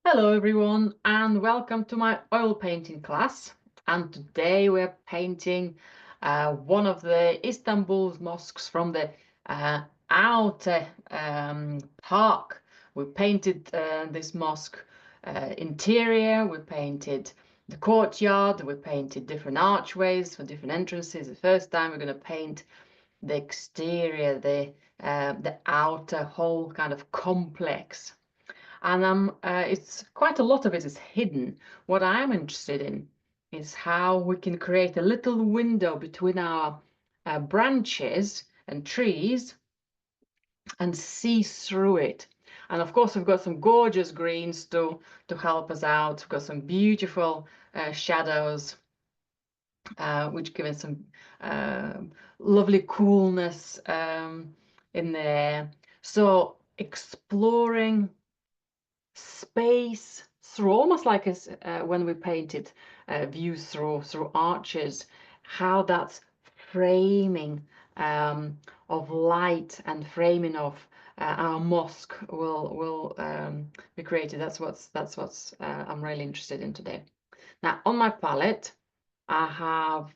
Hello everyone and welcome to my oil painting class. And today we're painting one of the Istanbul's mosques from the outer park. We painted this mosque interior, we painted the courtyard, we painted different archways for different entrances. The first time we're going to paint the exterior, the outer whole kind of complex. And it's quite a lot of it is hidden. What I'm interested in is how we can create a little window between our branches and trees and see through it. And of course, we've got some gorgeous greens to help us out. We've got some beautiful shadows, which give us some lovely coolness in there. So exploring space through almost like as when we painted views through arches, how that's framing of light and framing of our mosque will be created. That's what's I'm really interested in today. Now on my palette I have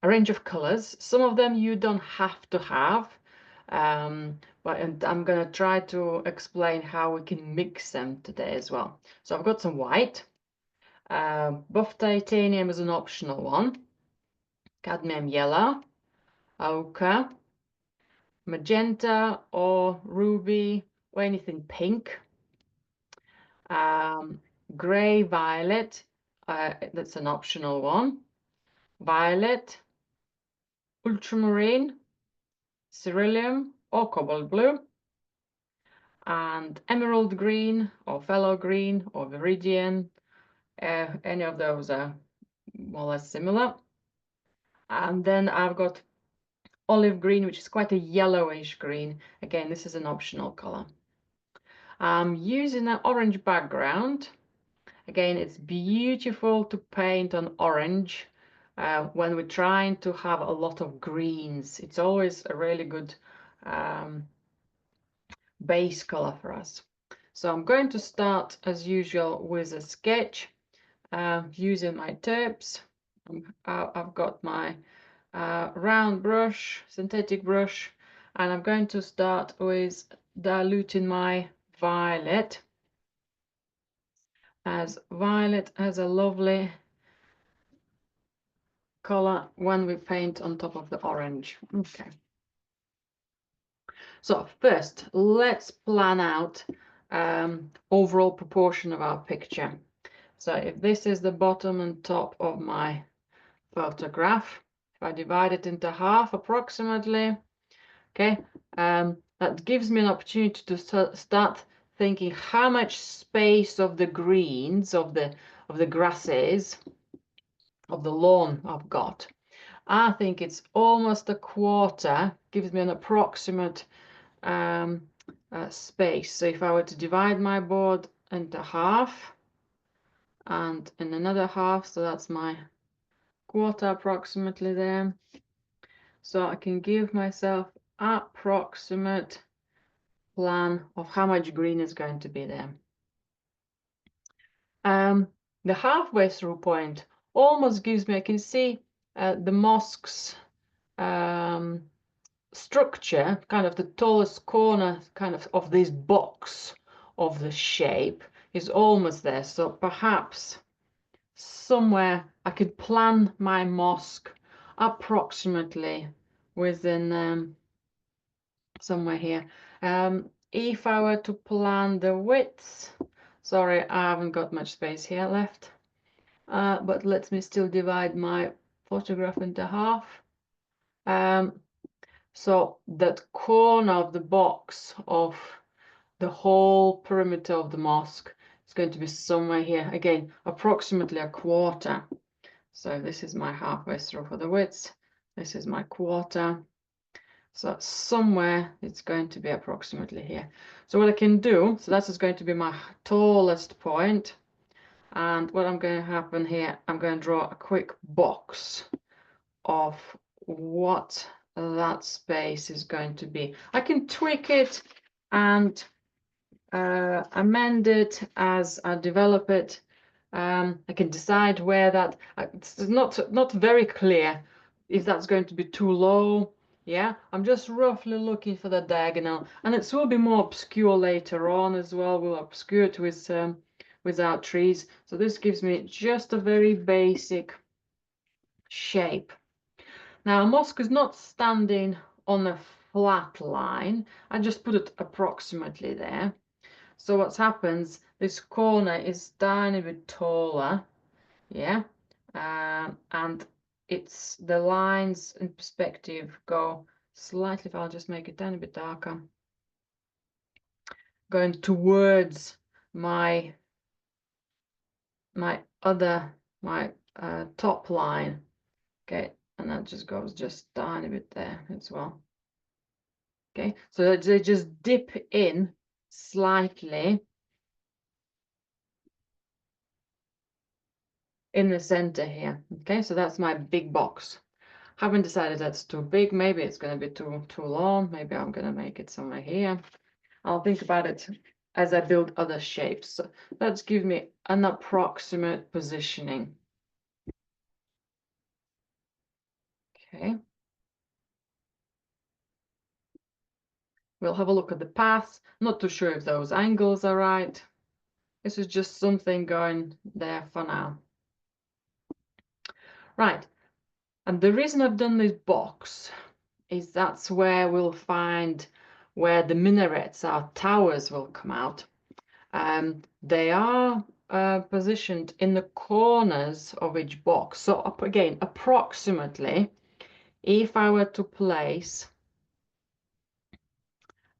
a range of colors. Some of them you don't have to have, but I'm gonna try to explain how we can mix them today as well. So I've got some white. Buff titanium is an optional one. Cadmium yellow, ochre, magenta or ruby or anything pink. Gray violet, that's an optional one. Violet, ultramarine, cerulean or cobalt blue, and emerald green or phthalo green or viridian. Any of those are more or less similar. And then I've got olive green, which is quite a yellowish green. Again, this is an optional color. I'm using an orange background. Again, it's beautiful to paint on orange when we're trying to have a lot of greens. It's always a really good base color for us. So I'm going to start as usual with a sketch using my tips. I've got my round brush, synthetic brush, and I'm going to start with diluting my violet, as violet has a lovely color when we paint on top of the orange. Okay. So first, let's plan out overall proportion of our picture. So if this is the bottom and top of my photograph, if I divide it into half approximately, okay, that gives me an opportunity to start thinking how much space of the greens, of the grasses, of the lawn I've got. I think it's almost a quarter, gives me an approximate space. So if I were to divide my board into half and in another half, so that's my quarter approximately there. So I can give myself approximate plan of how much green is going to be there. The halfway through point almost gives me, I can see the mosque's structure, kind of the tallest corner kind of this box of the shape is almost there. So perhaps somewhere I could plan my mosque approximately within somewhere here. If I were to plan the width, sorry, I haven't got much space here left, but let me still divide my photograph into half. So that corner of the box of the whole perimeter of the mosque is going to be somewhere here. Again, approximately a quarter. So this is my halfway through for the width. This is my quarter. So somewhere it's going to be approximately here. So what I can do, so that is going to be my tallest point. And what I'm going to happen here, I'm going to draw a quick box of what that space is going to be. I can tweak it and amend it as I develop it. I can decide where that, it's not very clear if that's going to be too low. Yeah, I'm just roughly looking for the diagonal, and it will be more obscure later on as well. We'll obscure it with our trees. So this gives me just a very basic shape. Now, a mosque is not standing on a flat line. I just put it approximately there. So what happens, this corner is tiny bit taller, yeah, and it's the lines in perspective go slightly, if I'll just make it tiny bit darker, going towards my top line, okay, and that just goes just tiny bit there as well. Okay, so they just dip in slightly in the center here. Okay, so that's my big box. Haven't decided that's too big. Maybe it's going to be too long. Maybe I'm going to make it somewhere here. I'll think about it as I build other shapes. So let's give me an approximate positioning. Okay. We'll have a look at the path. Not too sure if those angles are right. This is just something going there for now. Right. And the reason I've done this box is that's where we'll find where the minarets, our towers, will come out. They are positioned in the corners of each box. So up again, approximately, if I were to place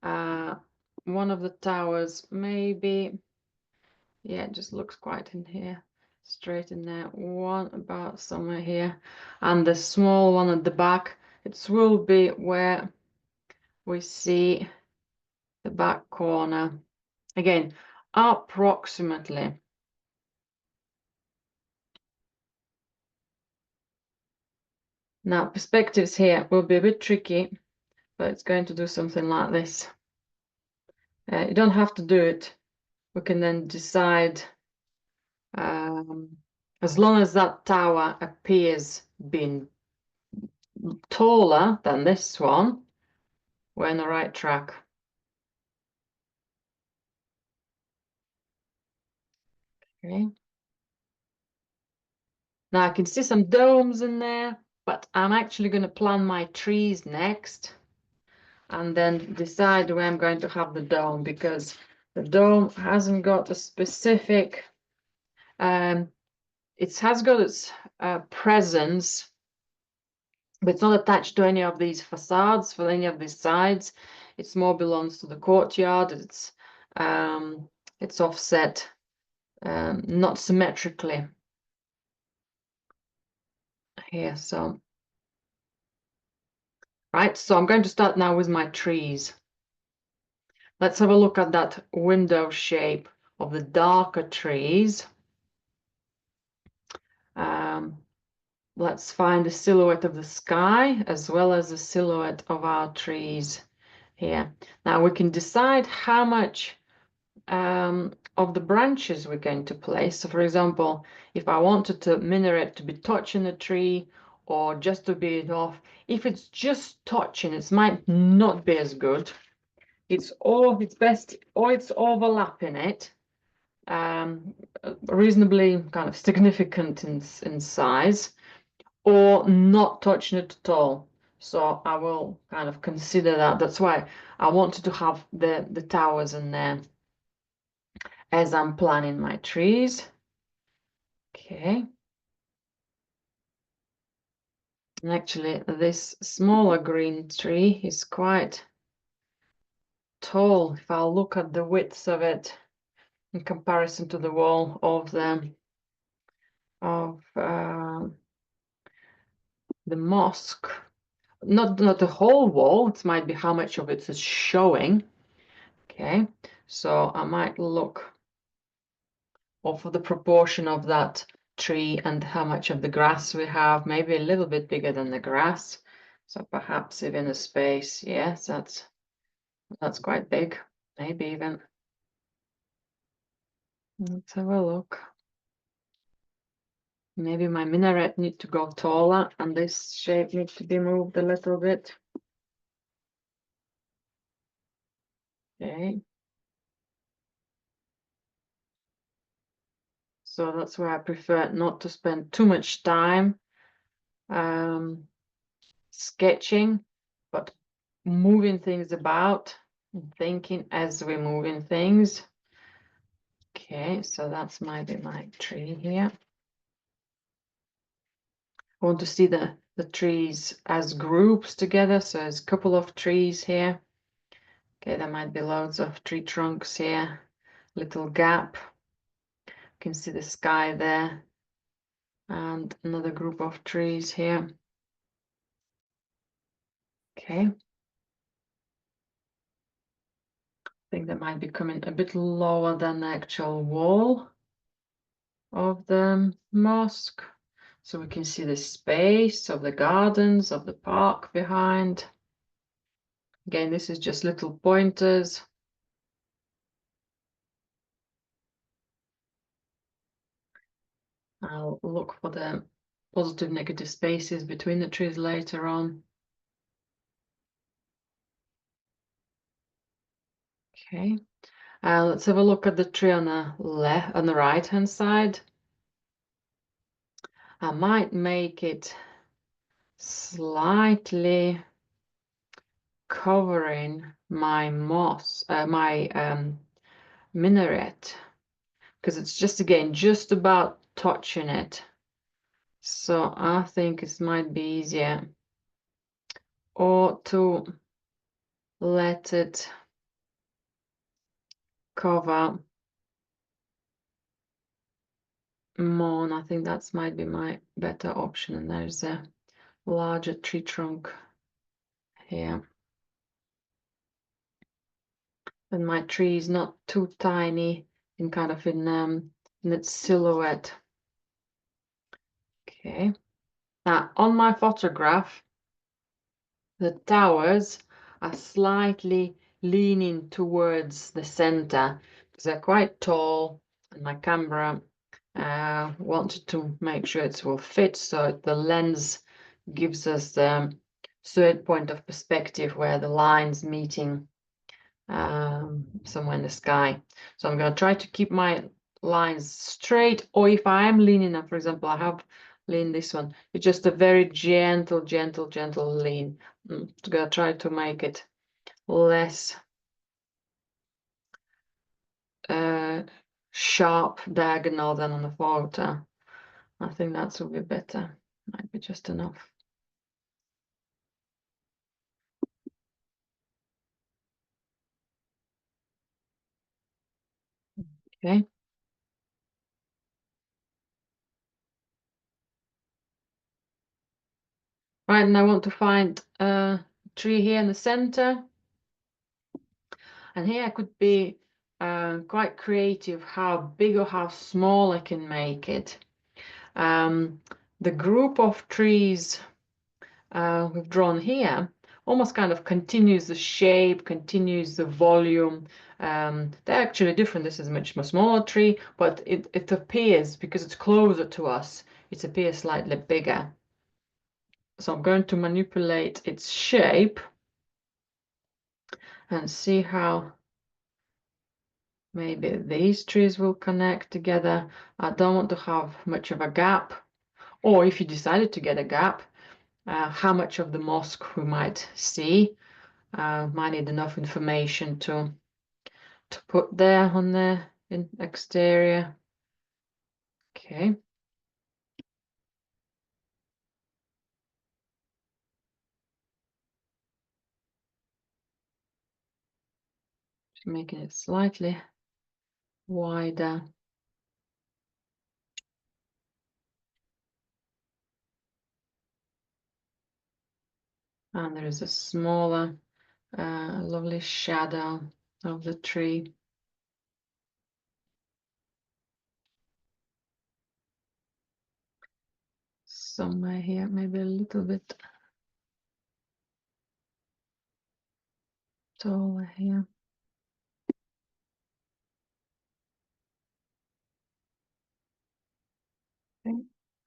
one of the towers, maybe, yeah, it just looks quite in here, straight in there, one about somewhere here, and the small one at the back, it will be where we see the back corner. Again, approximately. Now, perspectives here will be a bit tricky, but it's going to do something like this. You don't have to do it. We can then decide, as long as that tower appears being taller than this one, we're on the right track. Okay. Now I can see some domes in there, but I'm actually going to plan my trees next and then decide where I'm going to have the dome, because the dome hasn't got a specific, it has got its presence, but it's not attached to any of these facades for any of these sides. It's more belongs to the courtyard. It's offset, not symmetrically here. So, right, so I'm going to start now with my trees. Let's have a look at that window shape of the darker trees. Let's find the silhouette of the sky as well as the silhouette of our trees here. Now we can decide how much of the branches we're going to place. So for example, if I wanted the minaret to be touching the tree or just to be off, if it's just touching, it might not be as good. It's best, or it's overlapping it, reasonably kind of significant in size, or not touching it at all. So I will kind of consider that. That's why I wanted to have the towers in there as I'm planning my trees. Okay. And actually, this smaller green tree is quite tall. If I'll look at the width of it in comparison to the wall of the mosque, not the whole wall, it might be how much of it is showing. Okay, so I might look for the proportion of that tree and how much of the grass we have, maybe a little bit bigger than the grass. So perhaps even a space, yes, that's quite big, maybe even. Let's have a look. Maybe my minaret need to go taller and this shape needs to be moved a little bit. Okay. So that's why I prefer not to spend too much time sketching, but moving things about and thinking as we're moving things. Okay, so that's maybe my tree here. I want to see the trees as groups together, so there's a couple of trees here. Okay, there might be loads of tree trunks here, little gap. You can see the sky there, and another group of trees here. Okay. I think they might be coming a bit lower than the actual wall of the mosque. So we can see the space of the gardens, of the park behind. Again, this is just little pointers. I'll look for the positive, negative spaces between the trees later on. Okay, let's have a look at the tree on the right hand side. I might make it slightly covering my minaret, because it's just again just about touching it. So I think it might be easier or to let it cover more, and I think that's might be my better option. And there's a larger tree trunk here. And my tree is not too tiny in kind of in its silhouette. Okay. Now on my photograph, the towers are slightly leaning towards the center because they're quite tall, and my camera wanted to make sure it will fit, so the lens gives us the third point of perspective where the lines meeting somewhere in the sky. So I'm going to try to keep my lines straight, or if I am leaning up, for example, I have leaned this one, it's just a very gentle lean. I'm going to try to make it less sharp diagonal than on the photo. I think that will be better. Might be just enough. Okay. Right, and I want to find a tree here in the center. And here I could be quite creative how big or how small I can make it. The group of trees we've drawn here almost kind of continues the shape, continues the volume. They're actually different. This is a much more smaller tree, but it appears, because it's closer to us, it appears slightly bigger. So I'm going to manipulate its shape and see how maybe these trees will connect together. I don't want to have much of a gap. Or if you decided to get a gap, how much of the mosque we might see. Might need enough information to put there on the exterior. Okay. Just making it slightly wider. And there is a smaller, lovely shadow of the tree. Somewhere here, maybe a little bit taller here.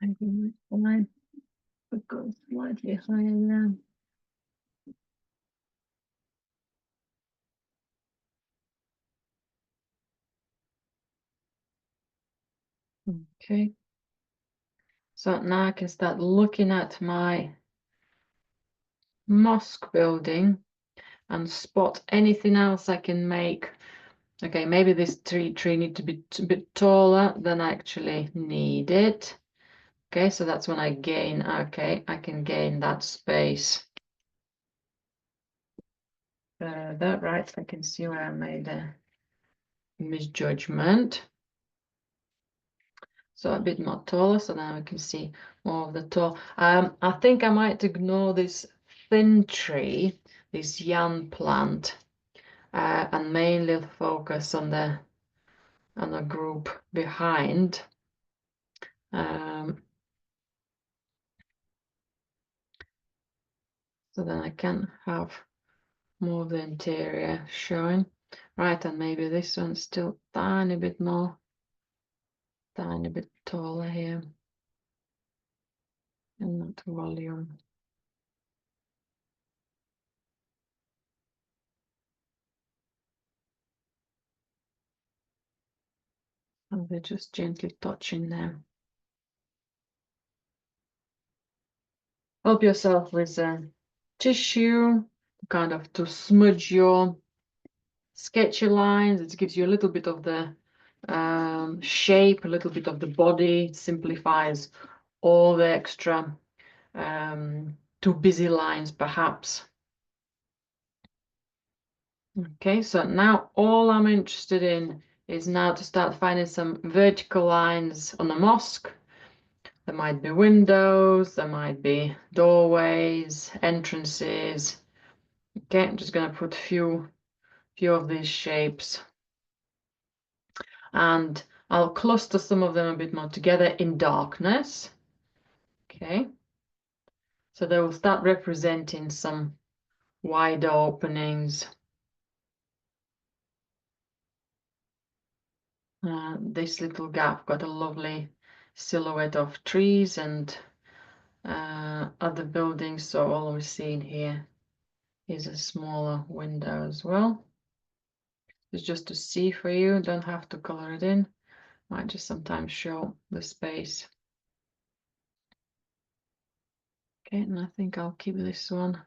Maybe this line would go slightly higher there. Okay. So now I can start looking at my mosque building and spot anything else I can make. Okay, maybe this tree need to be a bit taller than I actually need it. Okay, so that's when I gain, okay, I can gain that space. That right, I can see where I made a misjudgment. So a bit more taller, so now I can see more of the tall. I think I might ignore this thin tree, this young plant, and mainly focus on the group behind. So then I can have more of the interior showing. Right, and maybe this one's still tiny bit more, tiny bit taller here in that volume. And we're just gently touching them. Help yourself with tissue, kind of to smudge your sketchy lines. It gives you a little bit of the shape, a little bit of the body. It simplifies all the extra too busy lines, perhaps. Okay, so now all I'm interested in is now to start finding some vertical lines on the mosque. There might be windows, there might be doorways, entrances. Okay, I'm just going to put few of these shapes, and I'll cluster some of them a bit more together in darkness. Okay, so they will start representing some wider openings. This little gap got a lovely silhouette of trees and other buildings, so all we're seeing here is a smaller window as well. It's just to see for you, don't have to color it in. Might just sometimes show the space. Okay, and I think I'll keep this one.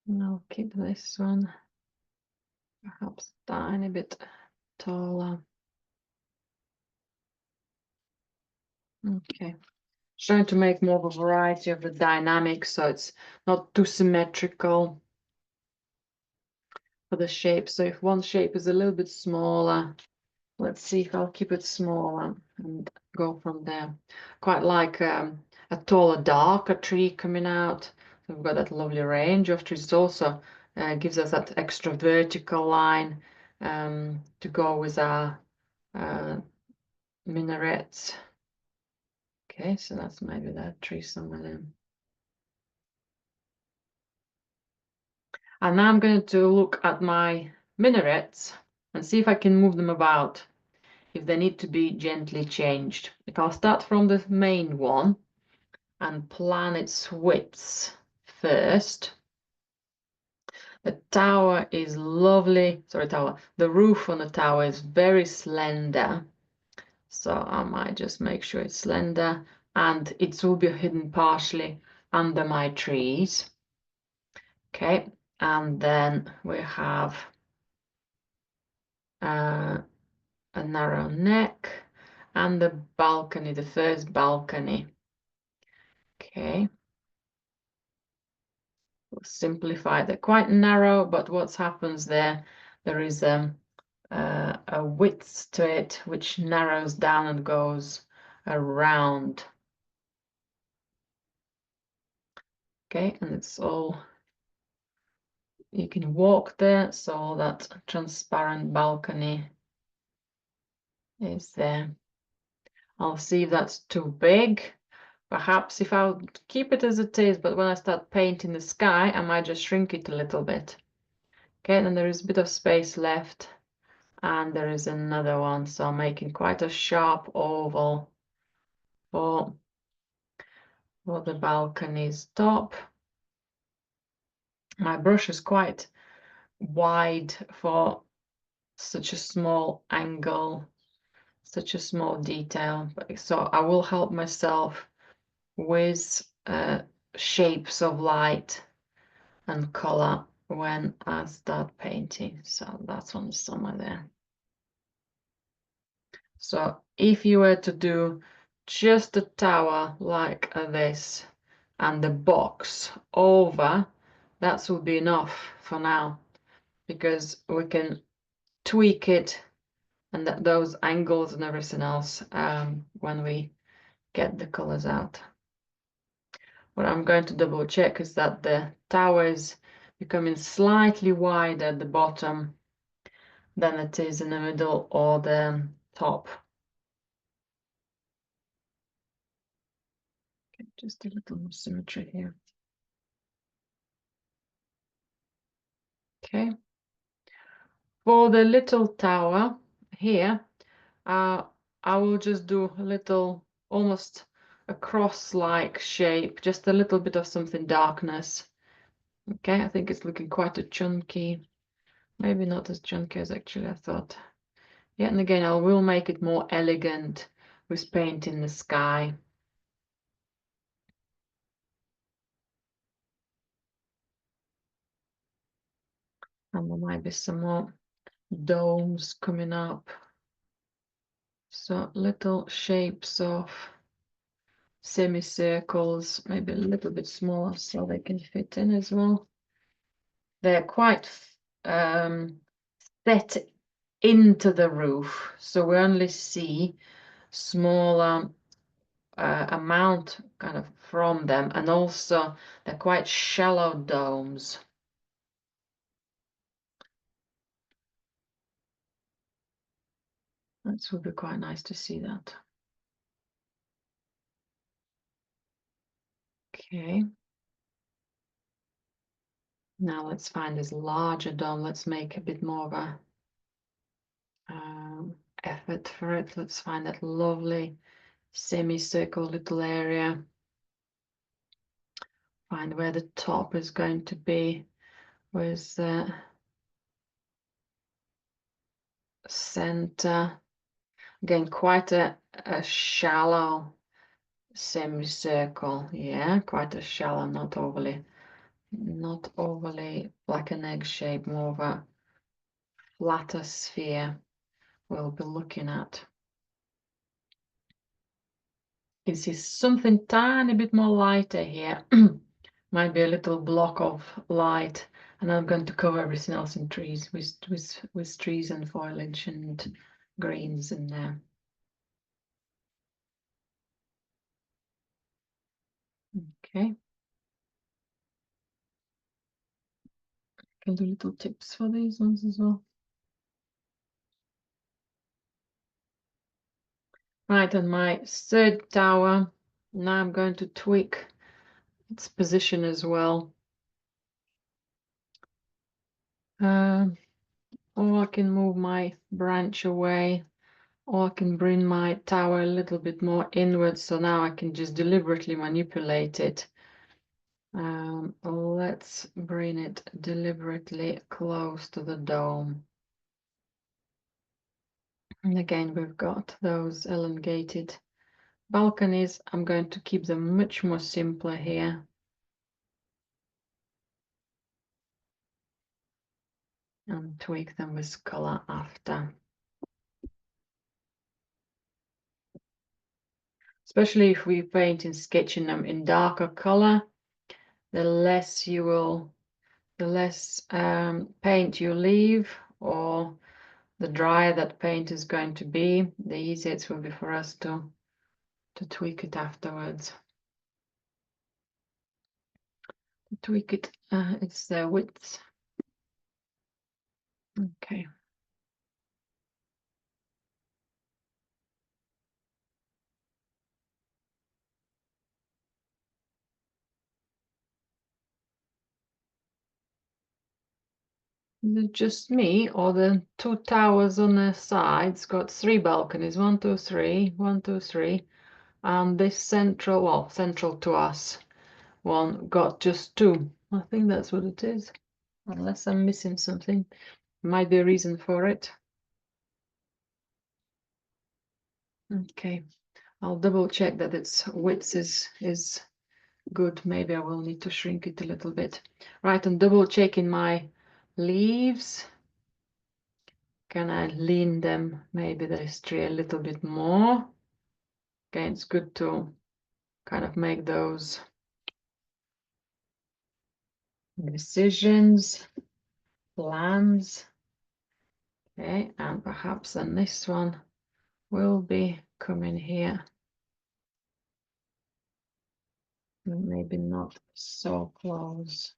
And I'll keep this one perhaps a tiny bit taller. Okay, trying to make more of a variety of the dynamics so it's not too symmetrical for the shape. So if one shape is a little bit smaller, let's see if I'll keep it smaller and go from there. Quite like a taller, darker tree coming out. So we've got that lovely range of trees. It also gives us that extra vertical line to go with our minarets. Okay, so that's maybe that tree somewhere there. And now I'm going to look at my minarets and see if I can move them about, if they need to be gently changed. If I'll start from the main one and plan its widths first. The tower is lovely, sorry, tower. The roof on the tower is very slender. So I might just make sure it's slender, and it will be hidden partially under my trees. Okay, and then we have a narrow neck and the balcony, the first balcony. Okay, we'll simplify. They're quite narrow, but what happens there is a width to it which narrows down and goes around. Okay, and it's all, you can walk there, so that transparent balcony is there. I'll see if that's too big. Perhaps if I'll keep it as it is, but when I start painting the sky, I might just shrink it a little bit. Okay, then there is a bit of space left and there is another one. So I'm making quite a sharp oval for, for the balcony's top. My brush is quite wide for such a small angle, such a small detail. So I will help myself with shapes of light and color when I start painting. So that's on somewhere there. So if you were to do just a tower like this and the box over, that will be enough for now, because we can tweak it and those angles and everything else when we get the colors out. What I'm going to double check is that the tower is becoming slightly wider at the bottom than it is in the middle or the top. Okay, just a little more symmetry here. Okay. For the little tower here, I will just do a little, almost a cross-like shape, just a little bit of something darkness. Okay, I think it's looking quite a chunky, maybe not as chunky as actually I thought. Yeah, and again, I will make it more elegant with paint in the sky. And there might be some more domes coming up. So little shapes of semicircles, maybe a little bit smaller so they can fit in as well. They're quite set into the roof, so we only see smaller amount kind of from them, and also they're quite shallow domes. That would be quite nice to see that. Okay. Now let's find this larger dome. Let's make a bit more of a effort for it. Let's find that lovely semicircle little area. Find where the top is going to be with the center. Again, quite a shallow semicircle. Yeah, quite a shallow, not overly like an egg shape, more of a flatter sphere we'll be looking at. You can see something tiny bit more lighter here. Might be a little block of light, and I'm going to cover everything else in trees with trees and foliage and greens in there. Okay. Can do little tips for these ones as well. Right, and my third tower, now I'm going to tweak its position as well. Or I can move my branch away, or I can bring my tower a little bit more inwards, so now I can just deliberately manipulate it. Let's bring it deliberately close to the dome. And again, we've got those elongated balconies. I'm going to keep them much more simpler here. And tweak them with color after. Especially if we paint in sketching them in darker color, the less paint you leave, or the drier that paint is going to be, the easier it will be for us to tweak it afterwards. Tweak it, it's the width. Okay. Is it just me, or the two towers on the sides got three balconies? One, two, three, one, two, three. And this central, well, central to us one got just two. I think that's what it is. Unless I'm missing something. Might be a reason for it. Okay, I'll double check that its width is good. Maybe I will need to shrink it a little bit. Right, and double checking my leaves. Can I lean them, maybe this tree a little bit more? Okay, it's good to kind of make those decisions, plans. Okay, and perhaps then this one will be coming here. Maybe not so close.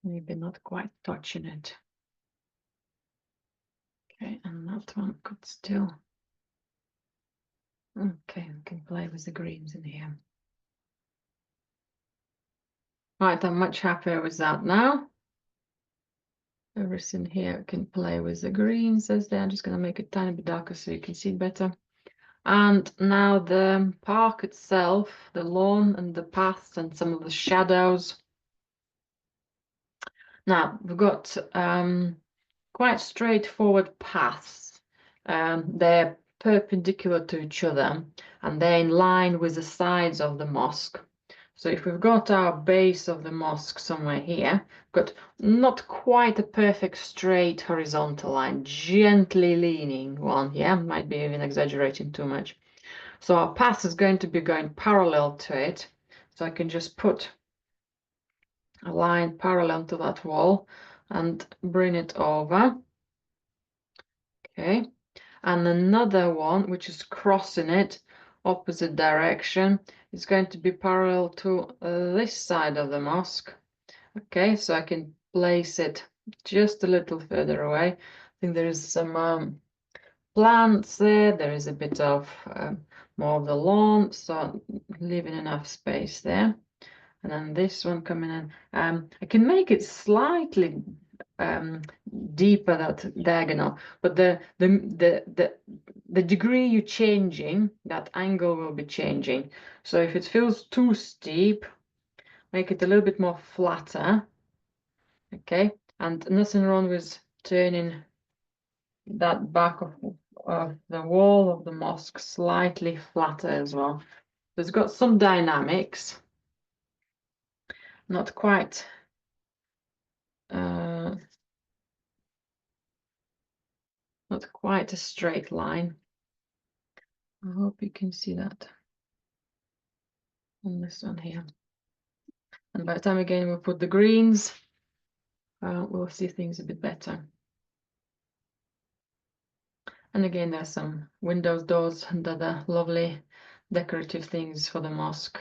Maybe not quite touching it. Okay, and that one could still. Okay, we can play with the greens in here. Right, I'm much happier with that now. Everything here can play with the greens as they are. Just going to make it a tiny bit darker so you can see it better. And now the park itself, the lawn and the paths and some of the shadows. Now we've got quite straightforward paths. They're perpendicular to each other and they're in line with the sides of the mosque. So if we've got our base of the mosque somewhere here, got not quite a perfect straight horizontal line, gently leaning one, yeah, might be even exaggerating too much. So our path is going to be going parallel to it. So I can just put a line parallel to that wall and bring it over. Okay, and another one which is crossing it opposite direction is going to be parallel to this side of the mosque. Okay, so I can place it just a little further away. I think there is some plants there. There is a bit of more of the lawn, so leaving enough space there. And then this one coming in. I can make it slightly deeper, that diagonal, but the degree you're changing, that angle will be changing. So if it feels too steep, make it a little bit more flatter. Okay, and nothing wrong with turning that back of the wall of the mosque slightly flatter as well. So it's got some dynamics, not quite not quite a straight line. I hope you can see that on this one here. And by the time again we put the greens, we'll see things a bit better. And again, there's some windows, doors, and other lovely decorative things for the mosque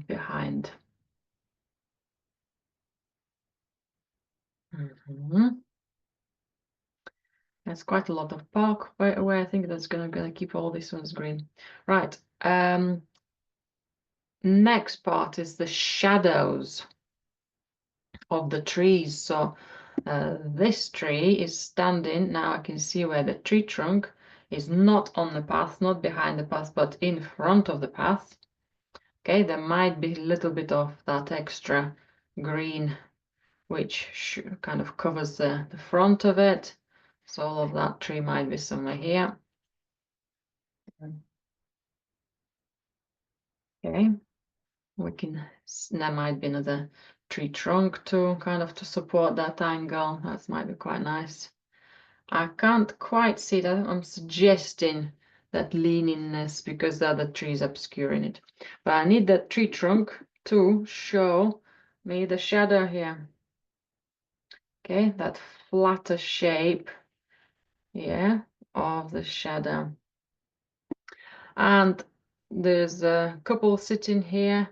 behind. There's quite a lot of park where I think that's gonna keep all these ones green. Right. Next part is the shadows of the trees. So this tree is standing, now I can see where the tree trunk is not on the path, not behind the path, but in front of the path. Okay, there might be a little bit of that extra green, which kind of covers the front of it. So all of that tree might be somewhere here. Okay, there might be another tree trunk to kind of to support that angle. That might be quite nice. I can't quite see that. I'm suggesting that leaniness because the other tree is obscuring it. But I need that tree trunk to show me the shadow here. Okay, that flatter shape, yeah, of the shadow. And there's a couple sitting here,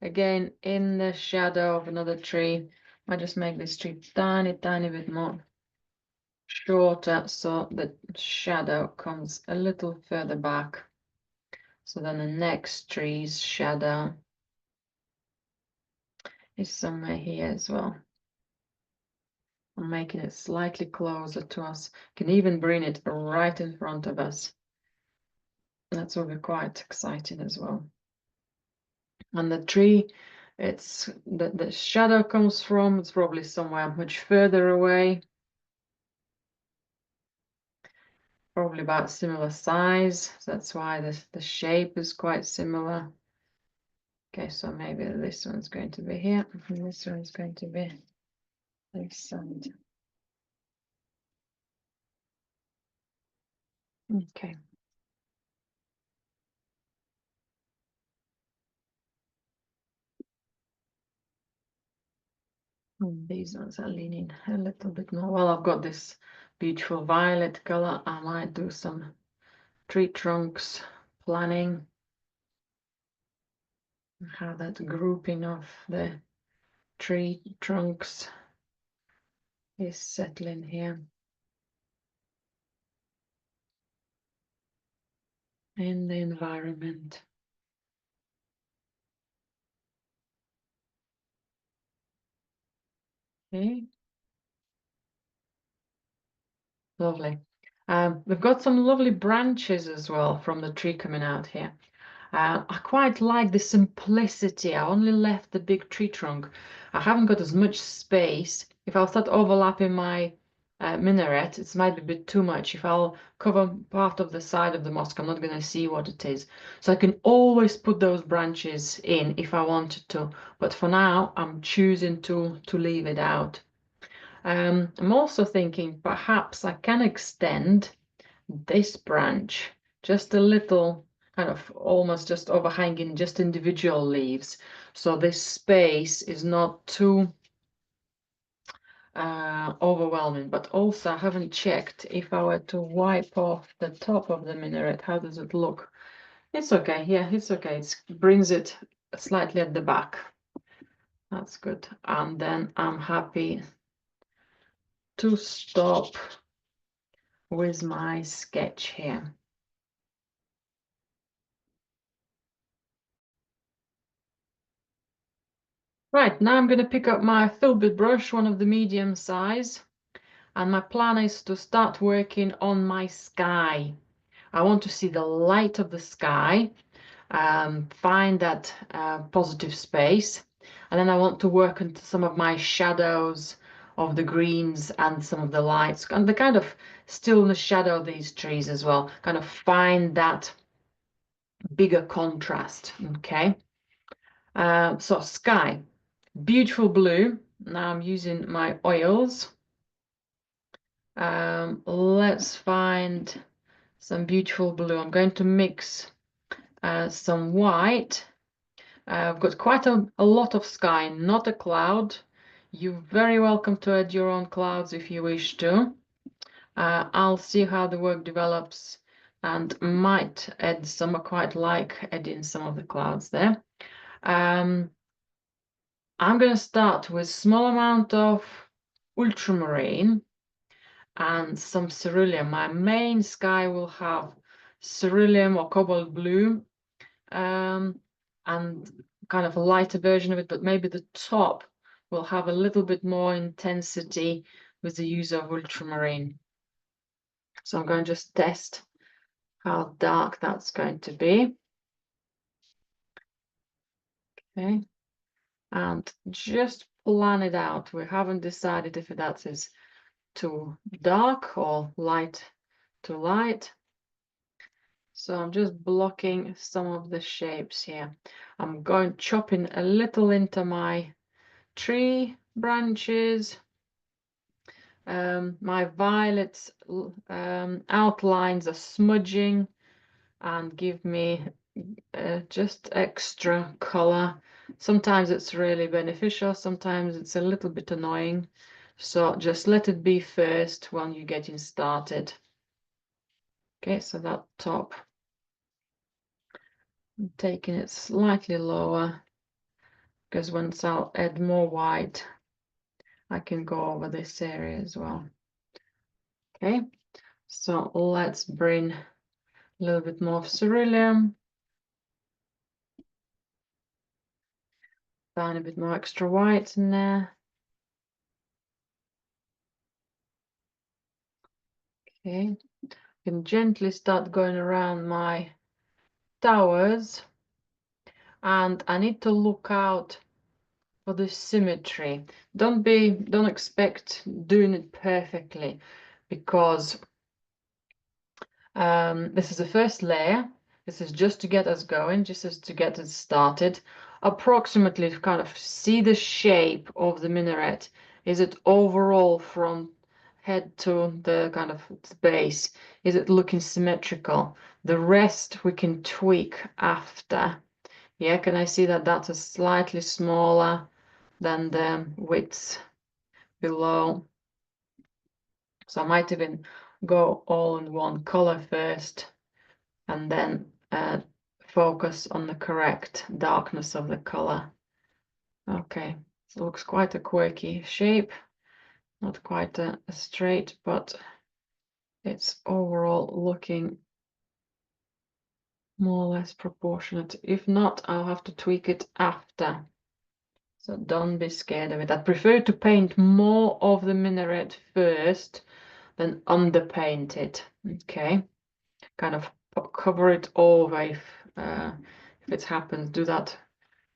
again, in the shadow of another tree. I just make this tree tiny bit more shorter so the shadow comes a little further back. So then the next tree's shadow is somewhere here as well. I'm making it slightly closer to us. Can even bring it right in front of us. That's will be quite exciting as well. And the tree, it's the shadow comes from, it's probably somewhere much further away. Probably about similar size. So that's why the shape is quite similar. Okay, so maybe this one's going to be here, and this one's going to be this side. Okay. These ones are leaning a little bit more. Well, I've got this beautiful violet color. I might do some tree trunks planning. How that grouping of the tree trunks is settling here in the environment. Okay, lovely. We've got some lovely branches as well from the tree coming out here. I quite like the simplicity. I only left the big tree trunk. I haven't got as much space. If I'll start overlapping my minaret, it might be a bit too much. If I'll cover part of the side of the mosque, I'm not going to see what it is. So I can always put those branches in if I wanted to. But for now, I'm choosing to leave it out. I'm also thinking perhaps I can extend this branch just a little, kind of almost just overhanging just individual leaves, so this space is not too overwhelming. But also I haven't checked if I were to wipe off the top of the minaret, how does it look? It's okay. Yeah, it's okay. It brings it slightly at the back. That's good. And then I'm happy to stop with my sketch here. Right, now I'm going to pick up my filbert brush, one of the medium size, and my plan is to start working on my sky. I want to see the light of the sky, find that positive space, and then I want to work into some of my shadows of the greens and some of the lights, and the kind of still in the shadow of these trees as well, kind of find that bigger contrast, okay? So sky. Beautiful blue. Now I'm using my oils. Let's find some beautiful blue. I'm going to mix some white. I've got quite a lot of sky, not a cloud. You're very welcome to add your own clouds if you wish to. I'll see how the work develops and might add some. I quite like adding some of the clouds there. I'm going to start with small amount of ultramarine and some cerulean. My main sky will have cerulean or cobalt blue, and kind of a lighter version of it, but maybe the top will have a little bit more intensity with the use of ultramarine. So I'm going to just test how dark that's going to be. Okay, and just plan it out. We haven't decided if that is too dark or light to light. So I'm just blocking some of the shapes here. I'm going chopping a little into my tree branches. My violet outlines are smudging and give me just extra color. Sometimes it's really beneficial, sometimes it's a little bit annoying. So just let it be first when you're getting started. Okay, so that top, I'm taking it slightly lower because once I'll add more white, I can go over this area as well. Okay, so let's bring a little bit more of cerulean. Tiny bit more extra white in there. Okay, you can gently start going around my towers, and I need to look out for the symmetry. Don't expect doing it perfectly, because this is the first layer. This is just to get us going, just as to get it started. Approximately to kind of see the shape of the minaret. Is it overall from head to the kind of base? Is it looking symmetrical? The rest we can tweak after. Yeah, can I see that that's a slightly smaller than the width below? So I might even go all in one color first, and then focus on the correct darkness of the color. Okay, it looks quite a quirky shape, not quite a straight, but it's overall looking more or less proportionate. If not, I'll have to tweak it after. So don't be scared of it. I prefer to paint more of the minaret first than underpaint it. Okay, kind of cover it over if it happens. Do that.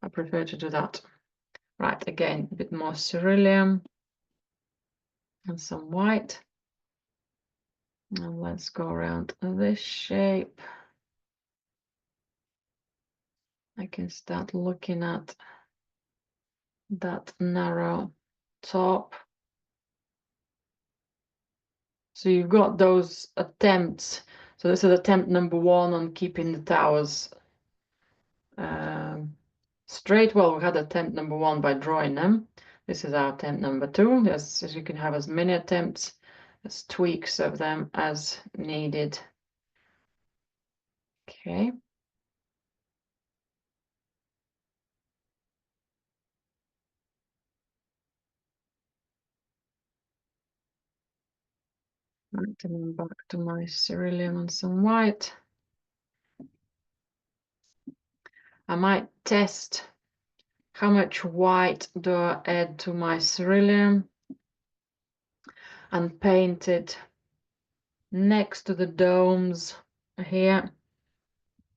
I prefer to do that. Right, again, a bit more cerulean and some white. And let's go around this shape. I can start looking at that narrow top. So you've got those attempts. So this is attempt number 1 on keeping the towers straight. Well, we had attempt number 1 by drawing them. This is our attempt number 2. As you can have as many attempts as tweaks of them as needed. Okay. Right, and then back to my cerulean and some white. I might test how much white do I add to my cerulean and paint it next to the domes here.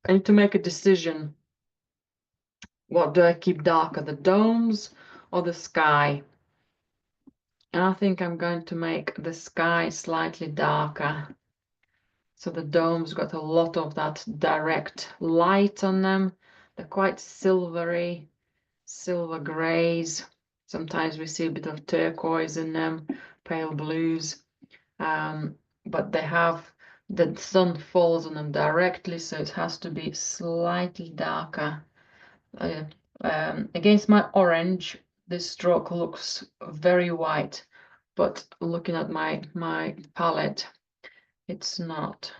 I need to make a decision. What do I keep darker, the domes or the sky? And I think I'm going to make the sky slightly darker. So the domes got a lot of that direct light on them. They're quite silvery, silver grays. Sometimes we see a bit of turquoise in them, pale blues. But they have, the sun falls on them directly, so it has to be slightly darker. Against my orange, this stroke looks very white, but looking at my palette, it's not.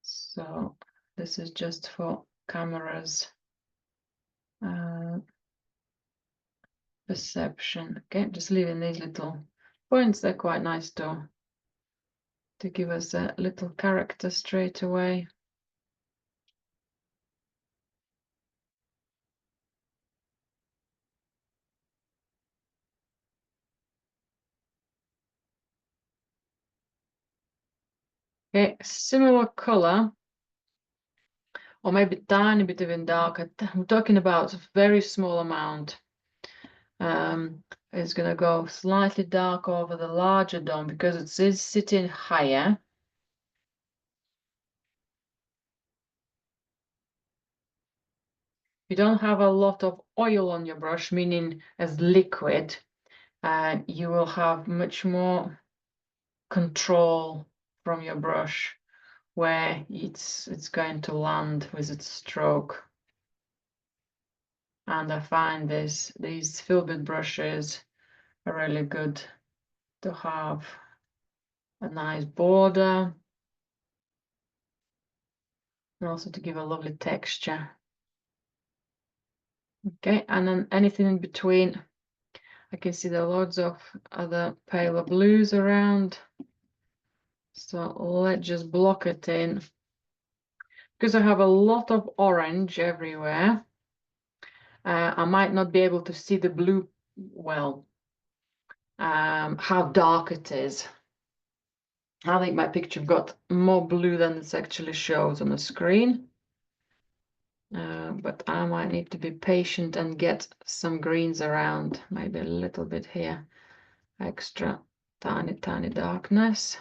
So this is just for cameras perception. Okay, just leaving these little points. They're quite nice to give us a little character straight away. Okay, similar color, or maybe tiny bit even darker. I'm talking about a very small amount. It's gonna go slightly dark over the larger dome because it is sitting higher. You don't have a lot of oil on your brush, meaning as liquid, you will have much more control from your brush where it's going to land with its stroke. And I find these filbert brushes are really good to have a nice border and also to give a lovely texture. Okay, and then anything in between, I can see there are loads of other paler blues around. So let's just block it in. Because I have a lot of orange everywhere, I might not be able to see the blue well, how dark it is. I think my picture got more blue than it actually shows on the screen. But I might need to be patient and get some greens around, maybe a little bit here, extra tiny darkness.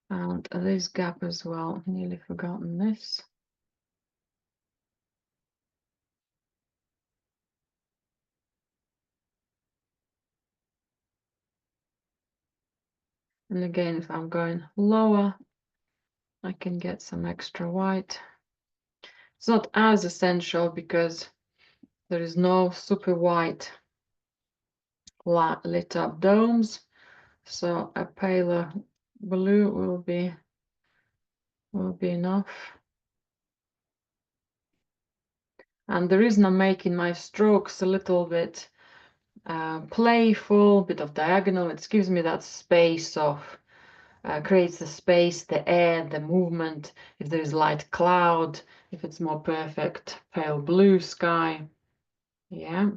And this gap as well, nearly forgotten this. And again, if I'm going lower, I can get some extra white. It's not as essential because there is no super white lit up domes, so a paler blue will be enough. And the reason I'm making my strokes a little bit playful, bit of diagonal, it gives me that space of creates the space, the air, the movement. If there is light cloud, if it's more perfect pale blue sky, yeah.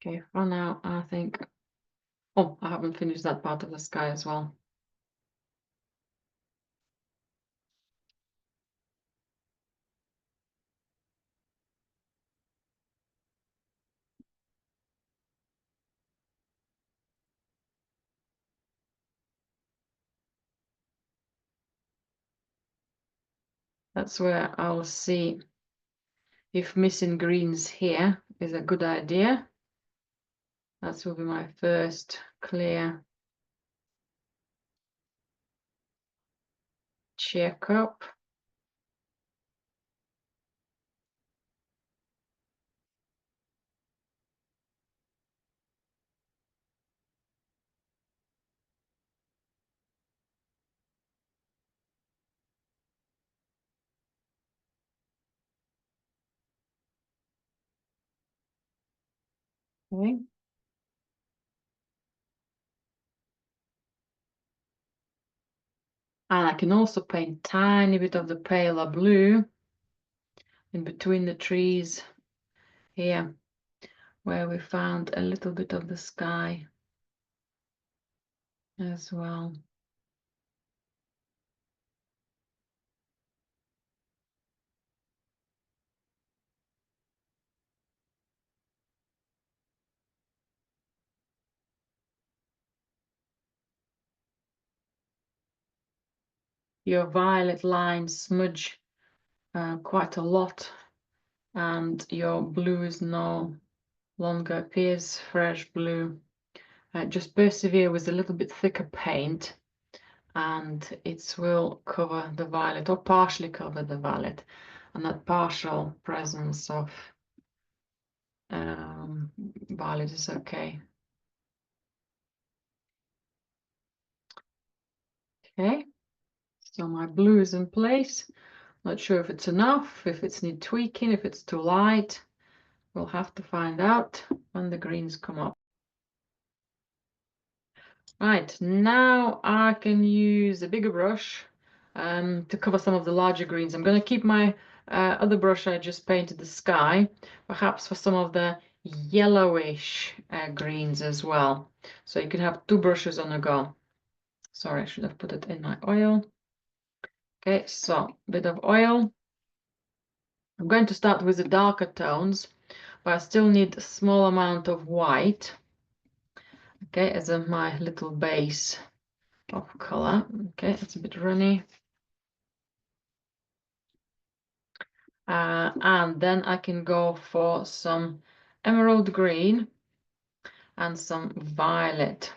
Okay, for now, I think. Oh, I haven't finished that part of the sky as well. That's where I'll see if missing greens here is a good idea. That will be my first clear checkup. Okay. And I can also paint tiny bit of the paler blue in between the trees here, where we found a little bit of the sky as well. Your violet lines smudge quite a lot, and your blue is no longer appears fresh blue. Just persevere with a little bit thicker paint, and it will cover the violet, or partially cover the violet, and that partial presence of violet is okay. Okay, so my blue is in place. Not sure if it's enough, if it's need tweaking, if it's too light. We'll have to find out when the greens come up. Right, now I can use a bigger brush to cover some of the larger greens. I'm going to keep my other brush I just painted the sky, perhaps for some of the yellowish greens as well. So you can have two brushes on a go. Sorry, I should have put it in my oil. Okay, so a bit of oil. I'm going to start with the darker tones, but I still need a small amount of white. Okay, as my little base of color. Okay, it's a bit runny. And then I can go for some emerald green and some violet.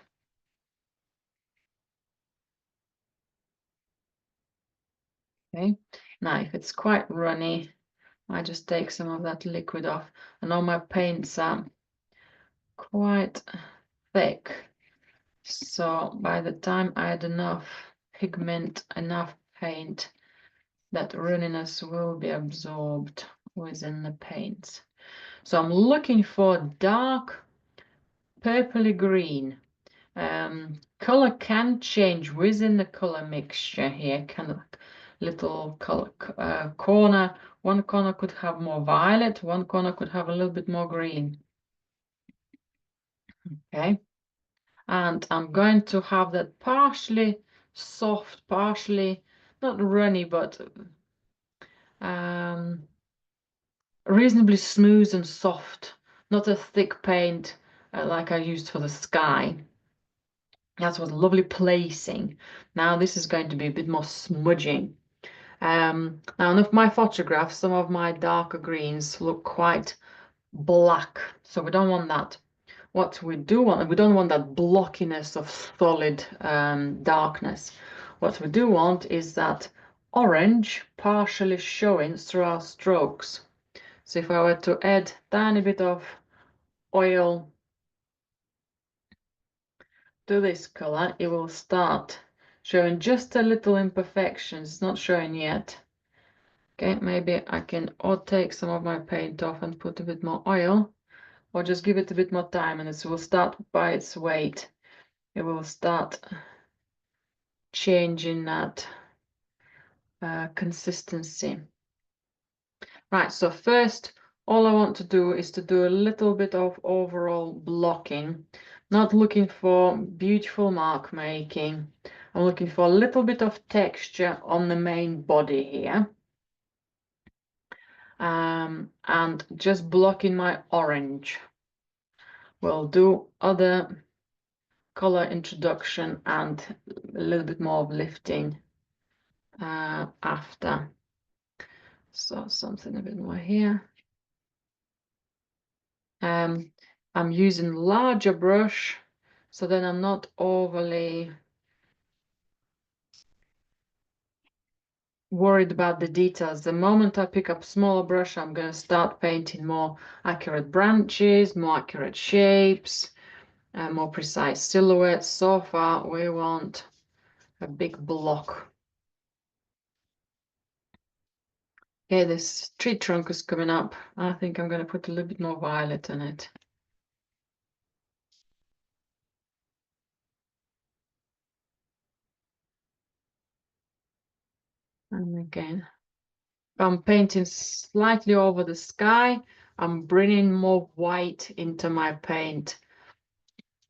Okay, now if it's quite runny, I just take some of that liquid off. And all my paints are quite thick, so by the time I add enough pigment, enough paint, that runniness will be absorbed within the paints. So I'm looking for dark purpley green. Color can change within the color mixture here, kind of like little color corner. One corner could have more violet, one corner could have a little bit more green. Okay, and I'm going to have that partially soft, partially not runny, but reasonably smooth and soft, not a thick paint like I used for the sky. That was lovely placing. Now this is going to be a bit more smudging. Now in my photographs, some of my darker greens look quite black, so we don't want that. What we do want, we don't want that blockiness of solid darkness. What we do want is that orange partially showing through our strokes. So if I were to add tiny bit of oil to this color, it will start showing just a little imperfections. It's not showing yet. Okay, maybe I can or take some of my paint off and put a bit more oil, or just give it a bit more time and it will start by its weight. It will start changing that consistency. Right, so first, all I want to do is to do a little bit of overall blocking. Not looking for beautiful mark making. I'm looking for a little bit of texture on the main body here. And just blocking my orange. We'll do other color introduction and a little bit more of lifting after. So something a bit more here. I'm using larger brush, so then I'm not overly worried about the details. The moment I pick up smaller brush, I'm going to start painting more accurate branches, more accurate shapes, and more precise silhouettes. So far, we want a big block. Okay, this tree trunk is coming up. I think I'm going to put a little bit more violet in it. And again, I'm painting slightly over the sky. I'm bringing more white into my paint.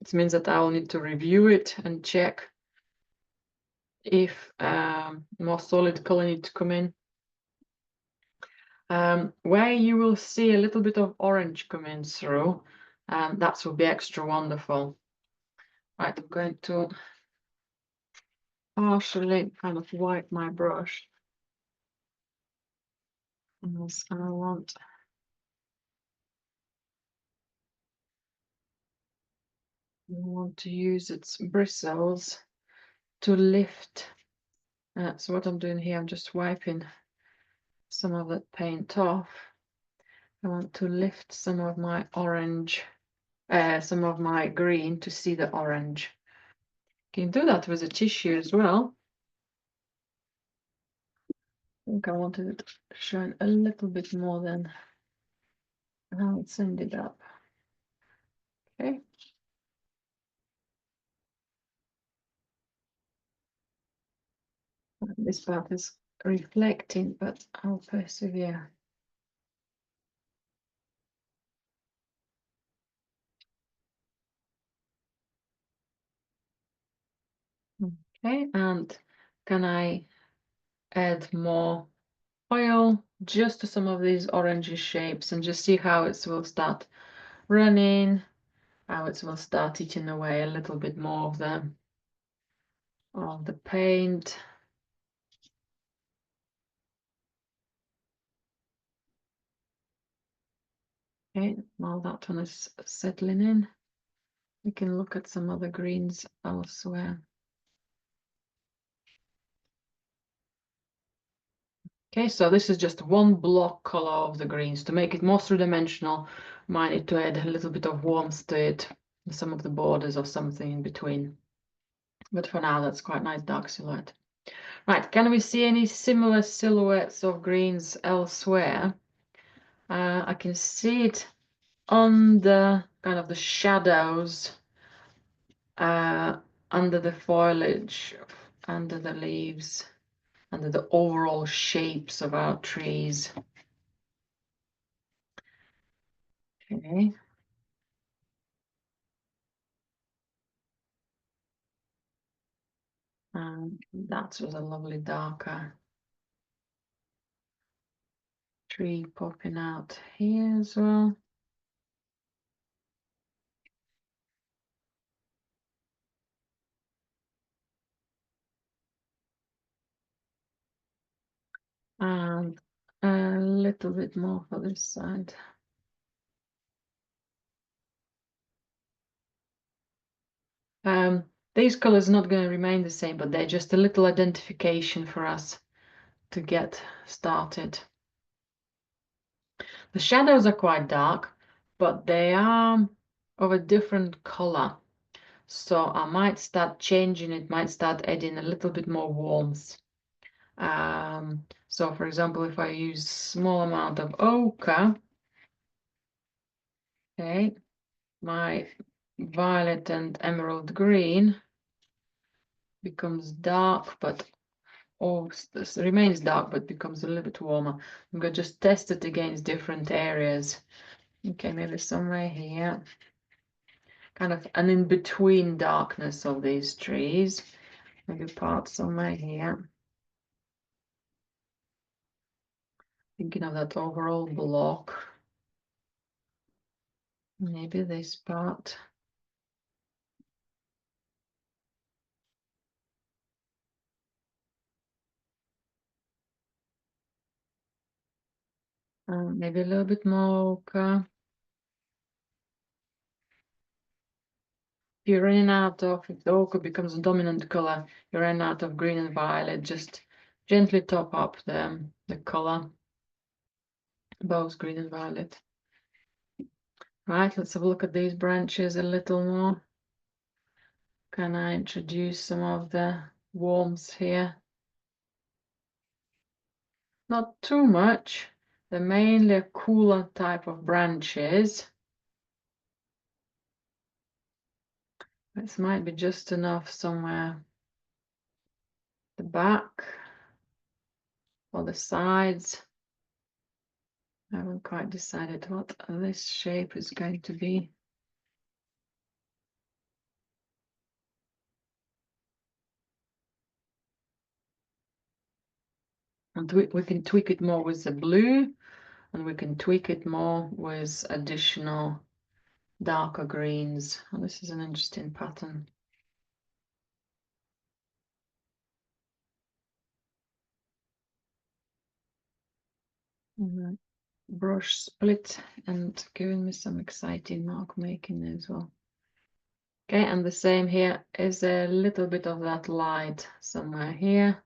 It means that I'll need to review it and check if more solid color needs to come in. Where you will see a little bit of orange coming through, that will be extra wonderful. Right, I'm going to partially kind of wipe my brush. Yes, I want to use its bristles to lift. So what I'm doing here, I'm just wiping some of that paint off. I want to lift some of my orange, some of my green to see the orange. You can do that with a tissue as well. I think I wanted it showing a little bit more than how it's ended up. Okay. This part is reflecting, but I'll persevere. Okay, and can I add more oil just to some of these orangey shapes and just see how it will start running, how it will start eating away a little bit more of the paint. Okay, while that one is settling in, we can look at some other greens elsewhere. Okay, so this is just one block color of the greens. To make it more three-dimensional, might need to add a little bit of warmth to it, some of the borders or something in between. But for now, that's quite nice dark silhouette. Right, can we see any similar silhouettes of greens elsewhere? I can see it on the kind of the shadows under the foliage, under the leaves, under the overall shapes of our trees. Okay. And that was a lovely darker tree popping out here as well. And a little bit more for this side. These colors are not going to remain the same, but they're just a little identification for us to get started. The shadows are quite dark, but they are of a different color. So I might start changing it, might start adding a little bit more warmth. So for example, if I use small amount of ochre, okay, my violet and emerald green becomes dark, but this remains dark, but becomes a little bit warmer. I'm going to just test it against different areas. Okay, maybe somewhere here. Kind of an in-between darkness of these trees. Maybe part somewhere here. Thinking of that overall block. Maybe this part. Maybe a little bit more ochre. If you're running out of, if the ochre becomes a dominant color, you run out of green and violet, just gently top up the color, both green and violet. Right, let's have a look at these branches a little more. Can I introduce some of the warmth here? Not too much. They're mainly a cooler type of branches. This might be just enough somewhere. The back or the sides. I haven't quite decided what this shape is going to be. And we can tweak it more with the blue, and we can tweak it more with additional darker greens. Oh, this is an interesting pattern. Brush split and giving me some exciting mark making as well. Okay, and the same here is a little bit of that light somewhere here.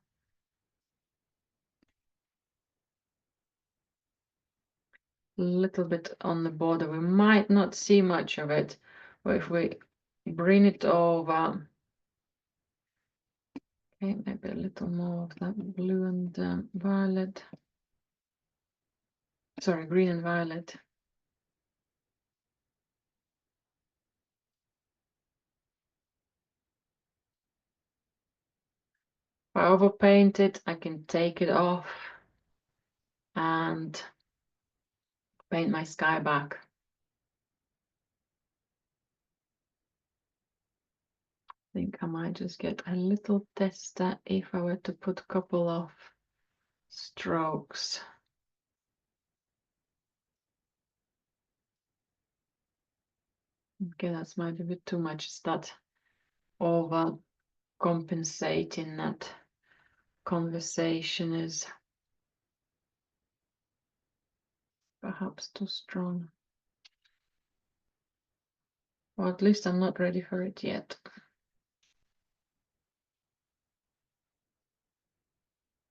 A little bit on the border. We might not see much of it, but if we bring it over, okay, maybe a little more of that blue and violet. Sorry, green and violet. If I overpaint it, I can take it off and paint my sky back. I think I might just get a little tester if I were to put a couple of strokes. Okay, that's might be a bit too much. Is that over compensating that conversation is perhaps too strong. Or at least I'm not ready for it yet.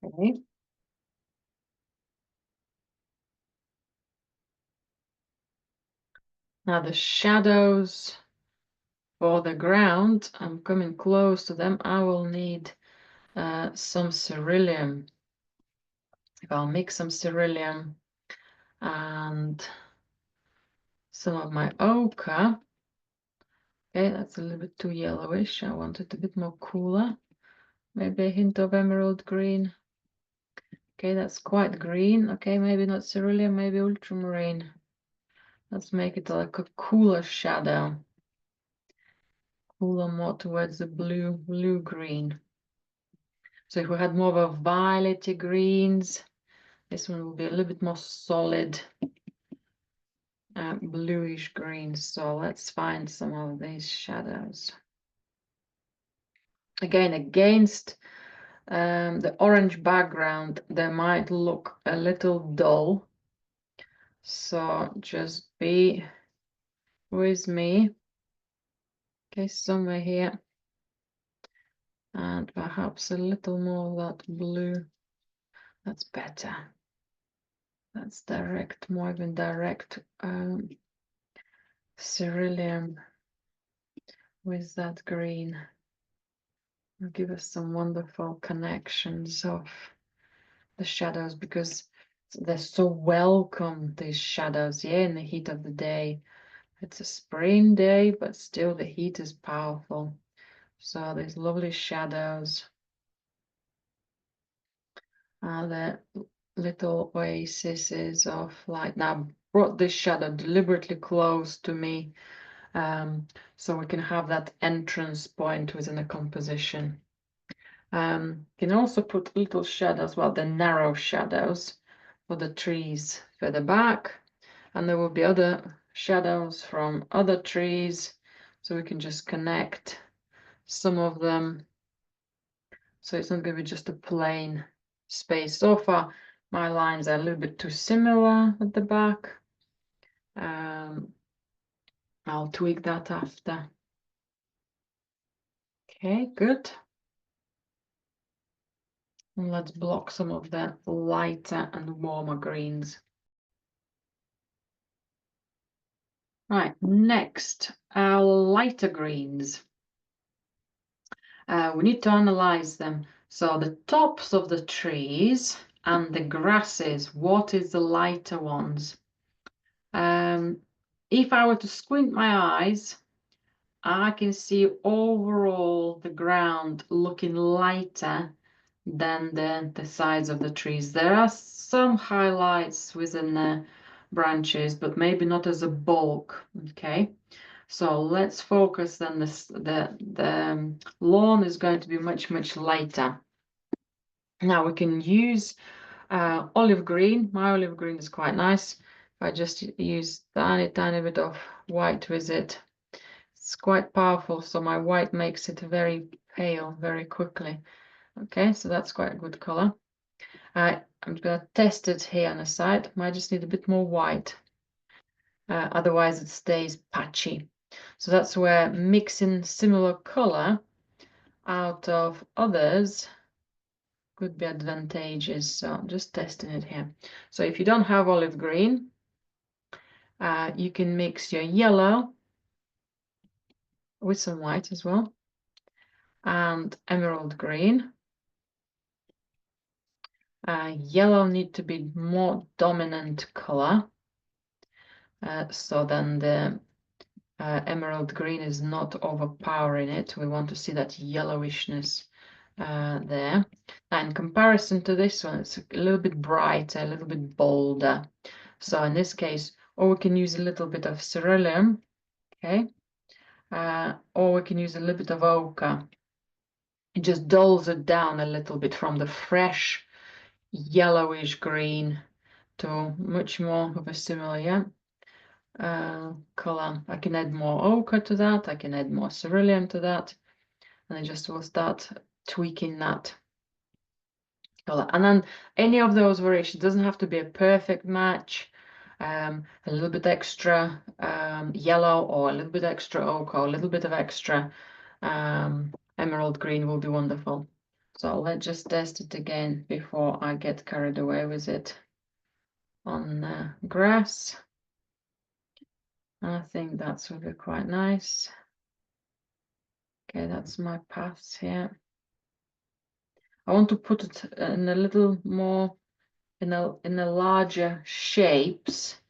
Okay. Now the shadows for the ground, I'm coming close to them. I will need some cerulean. If I'll mix some cerulean and some of my ochre. Okay, that's a little bit too yellowish. I want it a bit more cooler. Maybe a hint of emerald green. Okay, that's quite green. Okay, maybe not cerulean, maybe ultramarine. Let's make it like a cooler shadow. Cooler more towards the blue-green. So if we had more of a violety greens, this one will be a little bit more solid, bluish green. So let's find some of these shadows. Again, against the orange background, they might look a little dull. So just be with me. Okay, somewhere here. And perhaps a little more of that blue. That's better. That's direct, more even direct cerulean with that green. Will give us some wonderful connections of the shadows, because they're so welcome, these shadows, yeah, in the heat of the day. It's a spring day, but still the heat is powerful. So these lovely shadows are the little oases of light. Now I brought this shadow deliberately close to me, so we can have that entrance point within a composition. You can also put little shadows, well, the narrow shadows for the trees further back, and there will be other shadows from other trees, so we can just connect some of them, so it's not going to be just a plain space. So far my lines are a little bit too similar at the back. I'll tweak that after. Okay, good. And let's block some of the lighter and warmer greens. Right, next, our lighter greens. We need to analyze them. So the tops of the trees and the grasses, what is the lighter ones? If I were to squint my eyes, I can see overall the ground looking lighter than the sides of the trees. There are some highlights within the branches, but maybe not as a bulk. Okay, so let's focus then. The lawn is going to be much lighter. Now we can use olive green. My olive green is quite nice. If I just use tiny bit of white with it, it's quite powerful. So my white makes it very pale very quickly. Okay, so that's quite a good color. I'm going to test it here on the side. Might just need a bit more white. Otherwise it stays patchy. So that's where mixing similar color out of others could be advantageous. So I'm just testing it here. So if you don't have olive green, you can mix your yellow with some white as well, and emerald green. Yellow need to be more dominant color, so then the emerald green is not overpowering it. We want to see that yellowishness there. And in comparison to this one, it's a little bit brighter, a little bit bolder. So in this case, or we can use a little bit of cerulean, okay, or we can use a little bit of ochre. It just dulls it down a little bit from the fresh yellowish green to much more of a similar, yeah, color. I can add more ochre to that. I can add more cerulean to that, and I just will start tweaking that color. And then any of those variations doesn't have to be a perfect match. A little bit extra yellow, or a little bit extra ochre, or a little bit of extra emerald green will be wonderful. So let's just test it again before I get carried away with it on grass. I think that's will be quite nice. Okay, that's my paths here. I want to put it in a little more in a larger shapes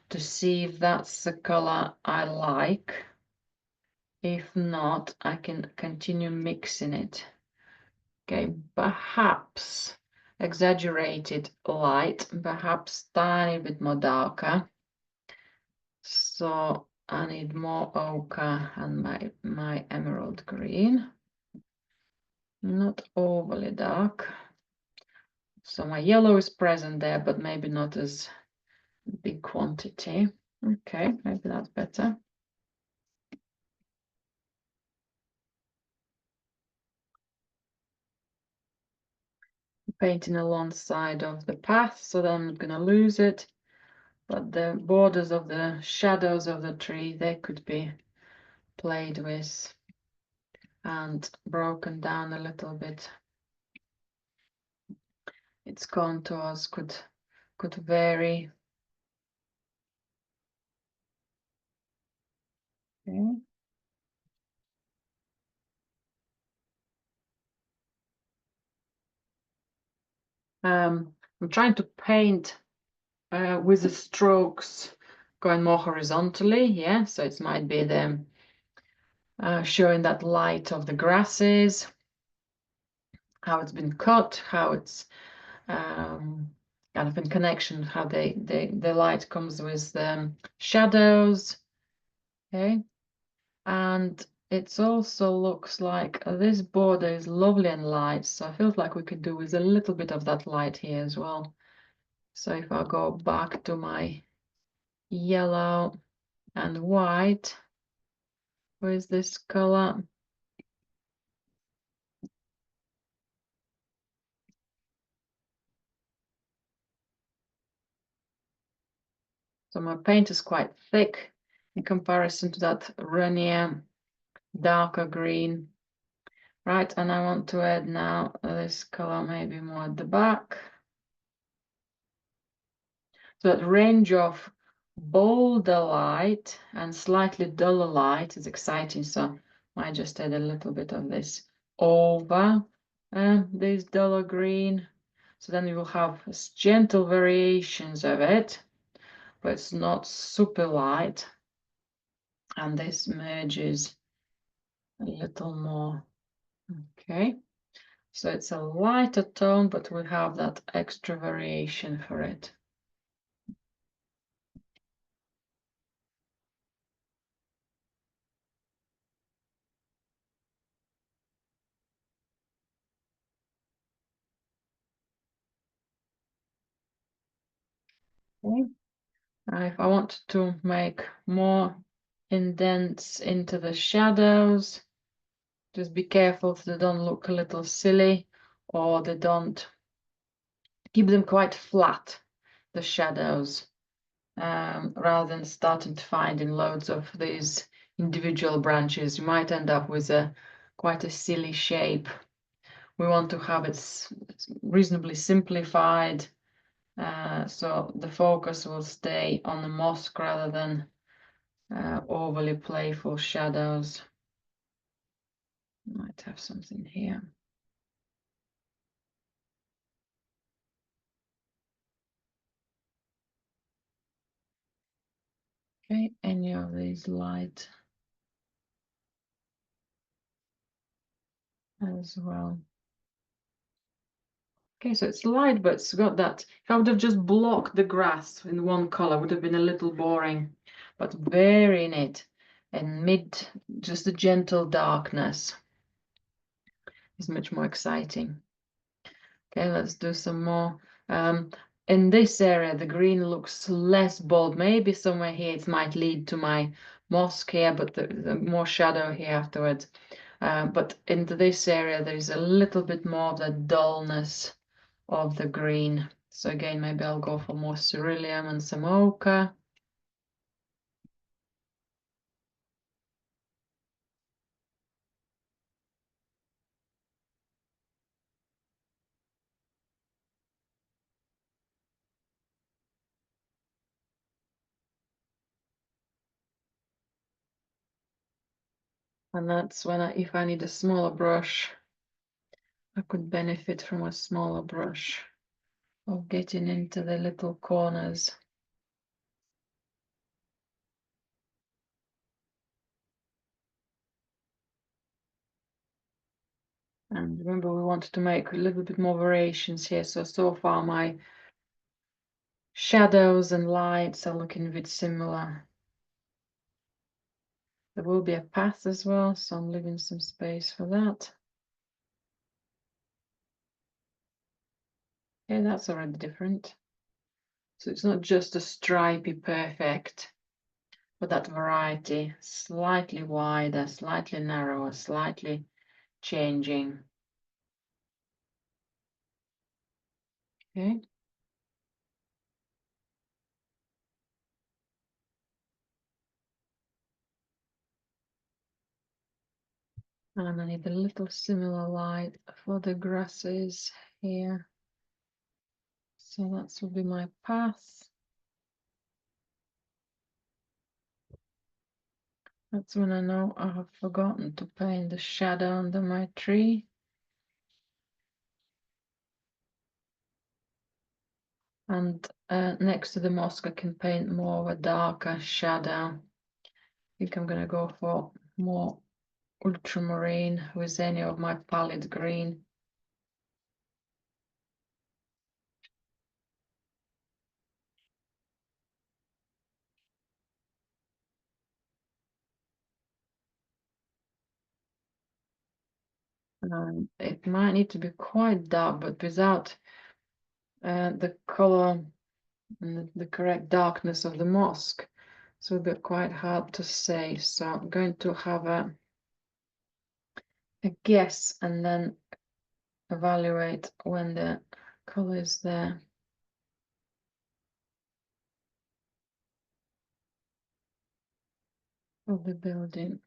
to see if that's the color I like. If not, I can continue mixing it. Okay, perhaps exaggerated light, perhaps tiny bit more darker. So I need more ochre and my emerald green. Not overly dark. So my yellow is present there, but maybe not as big quantity. Okay, maybe that's better. Painting alongside of the path so that I'm not going to lose it. But the borders of the shadows of the tree, they could be played with and broken down a little bit. Its contours could vary. Okay. I'm trying to paint with the strokes going more horizontally, yeah, so it might be the showing that light of the grasses, how it's been cut, how it's kind of in connection, how the light comes with the shadows, okay, and it also looks like this border is lovely and light, so I feel like we could do with a little bit of that light here as well. So if I go back to my yellow and white with this color, so my paint is quite thick in comparison to that Renier darker green, right? And I want to add now this color maybe more at the back. So that range of bolder light and slightly duller light is exciting. So I just add a little bit of this over this duller green. So then you will have gentle variations of it, but it's not super light. And this merges a little more. Okay. So it's a lighter tone, but we have that extra variation for it. Okay. If I want to make more indents into the shadows, just be careful so they don't look a little silly or they don't keep them quite flat, the shadows, rather than starting to find in loads of these individual branches. You might end up with quite a silly shape. We want to have it reasonably simplified, so the focus will stay on the mosque rather than overly playful shadows. Might have something here. Okay, any of these light as well. Okay, so it's light, but it's got that. If I would have just blocked the grass in one color, would have been a little boring, but varying it and just a gentle darkness is much more exciting. Okay, let's do some more. In this area, the green looks less bold. Maybe somewhere here it might lead to my mosque here, but the more shadow here afterwards. But into this area, there's a little bit more of the dullness of the green. So again, maybe I'll go for more cerulean and some ochre. And that's when if I need a smaller brush, I could benefit from a smaller brush. of getting into the little corners. And remember, we wanted to make a little bit more variations here. So far my shadows and lights are looking a bit similar. There will be a path as well, so I'm leaving some space for that. Okay, that's already different. So it's not just a stripy perfect, but that variety, slightly wider, slightly narrower, slightly changing. Okay. And I need a little similar light for the grasses here. So that will be my path. That's when I know I have forgotten to paint the shadow under my tree. And next to the mosque, I can paint more of a darker shadow. I think I'm going to go for more ultramarine with any of my palette green. It might need to be quite dark, but without the color and the correct darkness of the mosque. So it'll be quite hard to say. So I'm going to have a guess and then evaluate when the color is there. Of the building.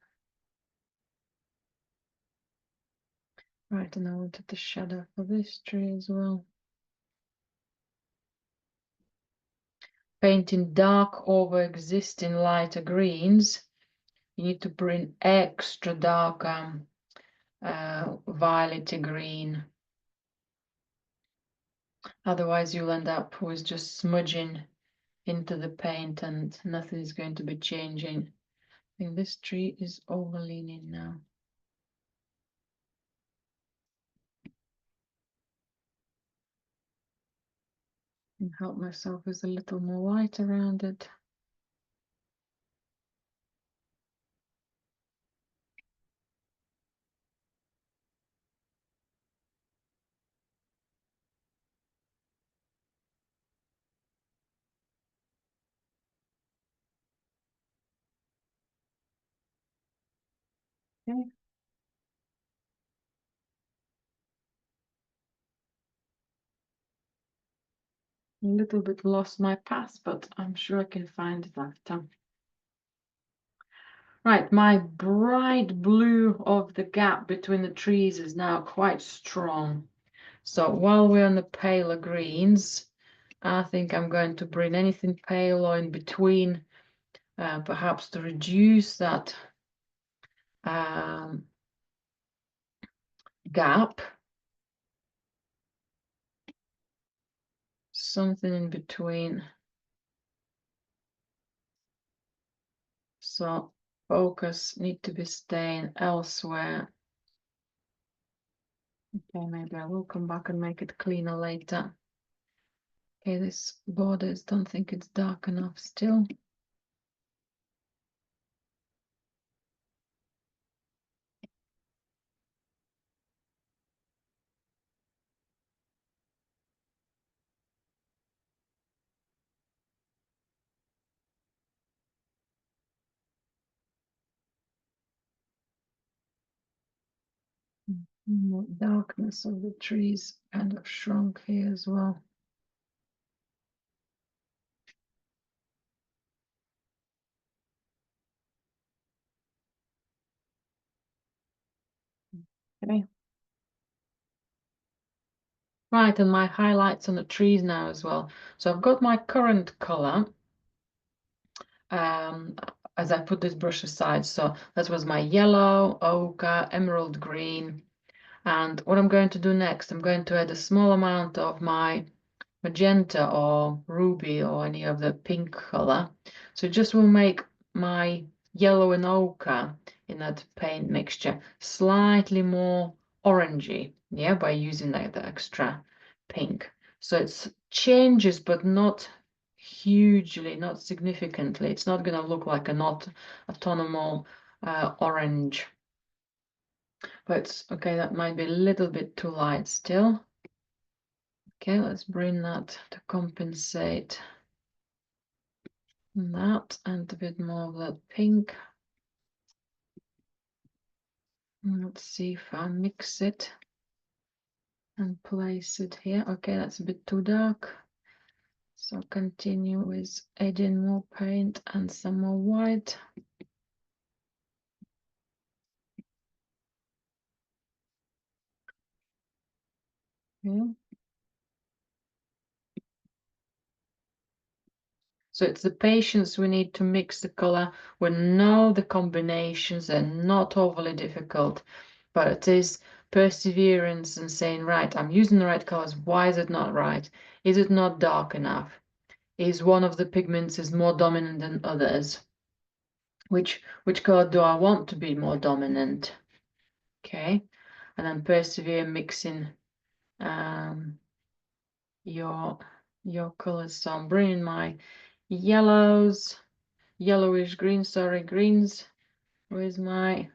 Right, and I wanted the shadow for this tree as well. Painting dark over existing lighter greens, you need to bring extra dark violety green. Otherwise you'll end up with just smudging into the paint and nothing is going to be changing. I think this tree is overleaning now. And help myself with a little more light around it. Okay. A little bit lost my path, but I'm sure I can find it after. Right, my bright blue of the gap between the trees is now quite strong. So while we're on the paler greens, I think I'm going to bring anything pale or in between, perhaps to reduce that gap. Something in between. So focus need to be staying elsewhere. Okay, maybe I will come back and make it cleaner later. Okay, this borders, don't think it's dark enough still. Darkness of the trees kind of shrunk here as well. Okay. Right, and my highlights on the trees now as well. So I've got my current color as I put this brush aside. So that was my yellow, ochre, emerald green. And what I'm going to do next, I'm going to add a small amount of my magenta or ruby or any of the pink color. So just will make my yellow and ochre in that paint mixture slightly more orangey, yeah, by using like the extra pink. So it changes, but not hugely, not significantly. It's not going to look like a not autumnal orange. But okay, that might be a little bit too light still. Okay, let's bring that to compensate that and a bit more of that pink. Let's see if I mix it and place it here. Okay, that's a bit too dark. So continue with adding more paint and some more white. Okay. So it's the patience we need to mix the color. We know the combinations are not overly difficult, but it is perseverance and saying, right, I'm using the right colors. Why is it not right? Is it not dark enough? Is one of the pigments is more dominant than others? Which color do I want to be more dominant? Okay, and then persevere mixing um, your colors. So I'm bringing my yellowish greens with my